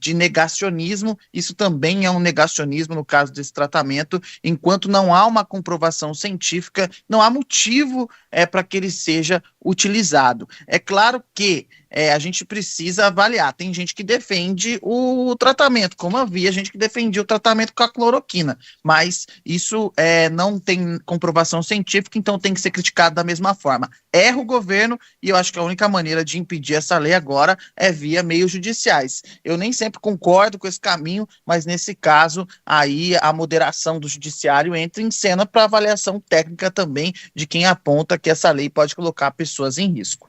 de negacionismo, isso também é um negacionismo no caso desse tratamento, enquanto não há uma comprovação científica, não há motivo para que ele seja utilizado. É claro que a gente precisa avaliar, tem gente que defende o tratamento, como havia gente que defendia o tratamento com a cloroquina, mas isso não tem comprovação científica, então tem que ser criticado da mesma forma. Erra o governo, e eu acho que a única maneira de impedir essa lei agora é via meios judiciais. Eu nem sempre concordo com esse caminho, mas nesse caso, aí a moderação do judiciário entra em cena para avaliação técnica também de quem aponta que essa lei pode colocar pessoas em risco.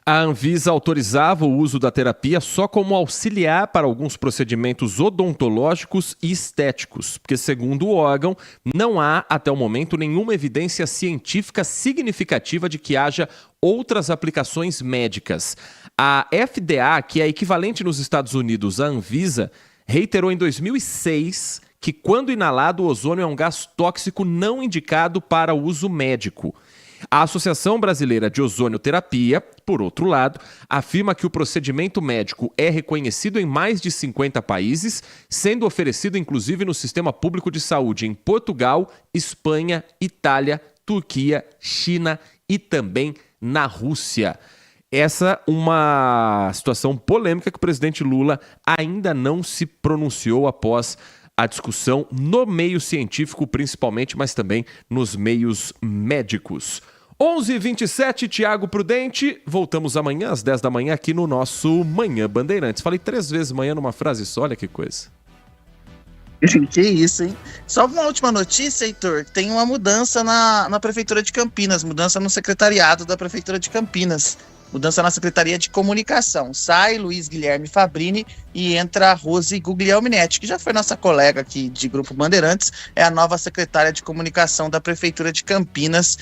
A Anvisa autorizava o uso da terapia só como auxiliar para alguns procedimentos odontológicos e estéticos, porque, segundo o órgão, não há, até o momento, nenhuma evidência científica significativa de que haja outras aplicações médicas. A FDA, que é equivalente nos Estados Unidos à Anvisa, reiterou em 2006 que, quando inalado, o ozônio é um gás tóxico não indicado para uso médico. A Associação Brasileira de Ozonioterapia, por outro lado, afirma que o procedimento médico é reconhecido em mais de 50 países, sendo oferecido inclusive no sistema público de saúde em Portugal, Espanha, Itália, Turquia, China e também na Rússia. Essa é uma situação polêmica que o presidente Lula ainda não se pronunciou após a discussão no meio científico, principalmente, mas também nos meios médicos. 11h27, Tiago Prudente. Voltamos amanhã às 10 da manhã aqui no nosso Manhã Bandeirantes. Falei 3 vezes manhã numa frase só, olha que coisa. Que isso, hein? Só uma última notícia, Heitor. Tem uma mudança na Prefeitura de Campinas, mudança no secretariado da Prefeitura de Campinas. Mudança na Secretaria de Comunicação. Sai Luiz Guilherme Fabrini e entra Rose Guglielminetti, que já foi nossa colega aqui de Grupo Bandeirantes, é a nova secretária de Comunicação da Prefeitura de Campinas.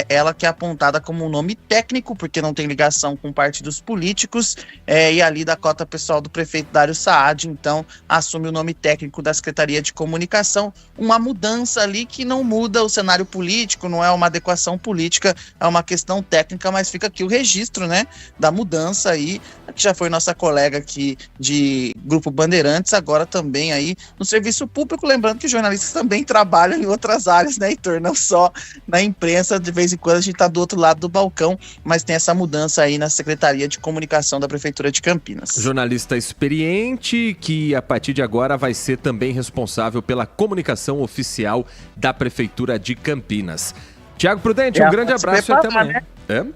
Ela que é apontada como um nome técnico, porque não tem ligação com partidos políticos, e ali da cota pessoal do prefeito Dário Saad, então assume o nome técnico da Secretaria de Comunicação. Uma mudança ali que não muda o cenário político, não é uma adequação política, é uma questão técnica, mas fica aqui o registro, né, da mudança aí, que já foi nossa colega aqui de Grupo Bandeirantes, agora também aí no serviço público, lembrando que jornalistas também trabalham em outras áreas, né, Heitor? Não só na imprensa, de vez em quando a gente tá do outro lado do balcão, mas tem essa mudança aí na Secretaria de Comunicação da Prefeitura de Campinas. Jornalista experiente que a partir de agora vai ser também responsável pela comunicação oficial da Prefeitura de Campinas. Tiago Prudente, um grande abraço e até amanhã. Né?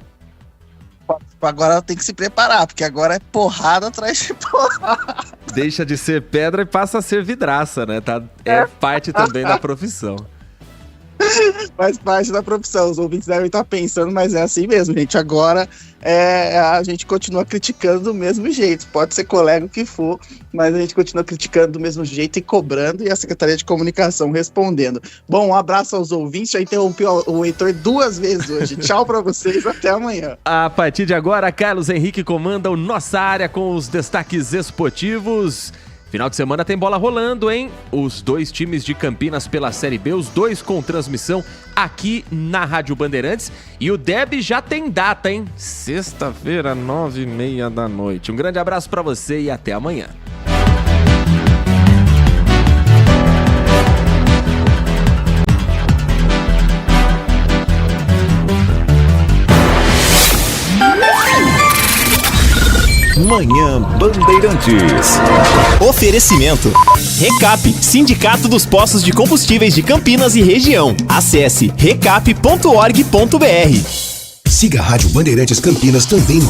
Agora ela tem que se preparar, porque agora é porrada atrás de porrada. Deixa de ser pedra e passa a ser vidraça, né? É parte também da profissão. Faz parte da profissão. Os ouvintes devem estar pensando, mas é assim mesmo, gente. Agora a gente continua criticando do mesmo jeito. Pode ser colega o que for, mas a gente continua criticando do mesmo jeito e cobrando, e a Secretaria de Comunicação respondendo. Bom, um abraço aos ouvintes. Já interrompi o Heitor 2 vezes hoje. Tchau pra vocês, até amanhã. A partir de agora, Carlos Henrique comanda o Nossa Área com os destaques esportivos. Final de semana tem bola rolando, hein? Os 2 times de Campinas pela Série B, os 2 com transmissão aqui na Rádio Bandeirantes. E o derby já tem data, hein? Sexta-feira, 9h30 da noite. Um grande abraço pra você e até amanhã. Manhã Bandeirantes. Oferecimento. Recap, Sindicato dos Postos de Combustíveis de Campinas e Região. Acesse recap.org.br. Siga a Rádio Bandeirantes Campinas também no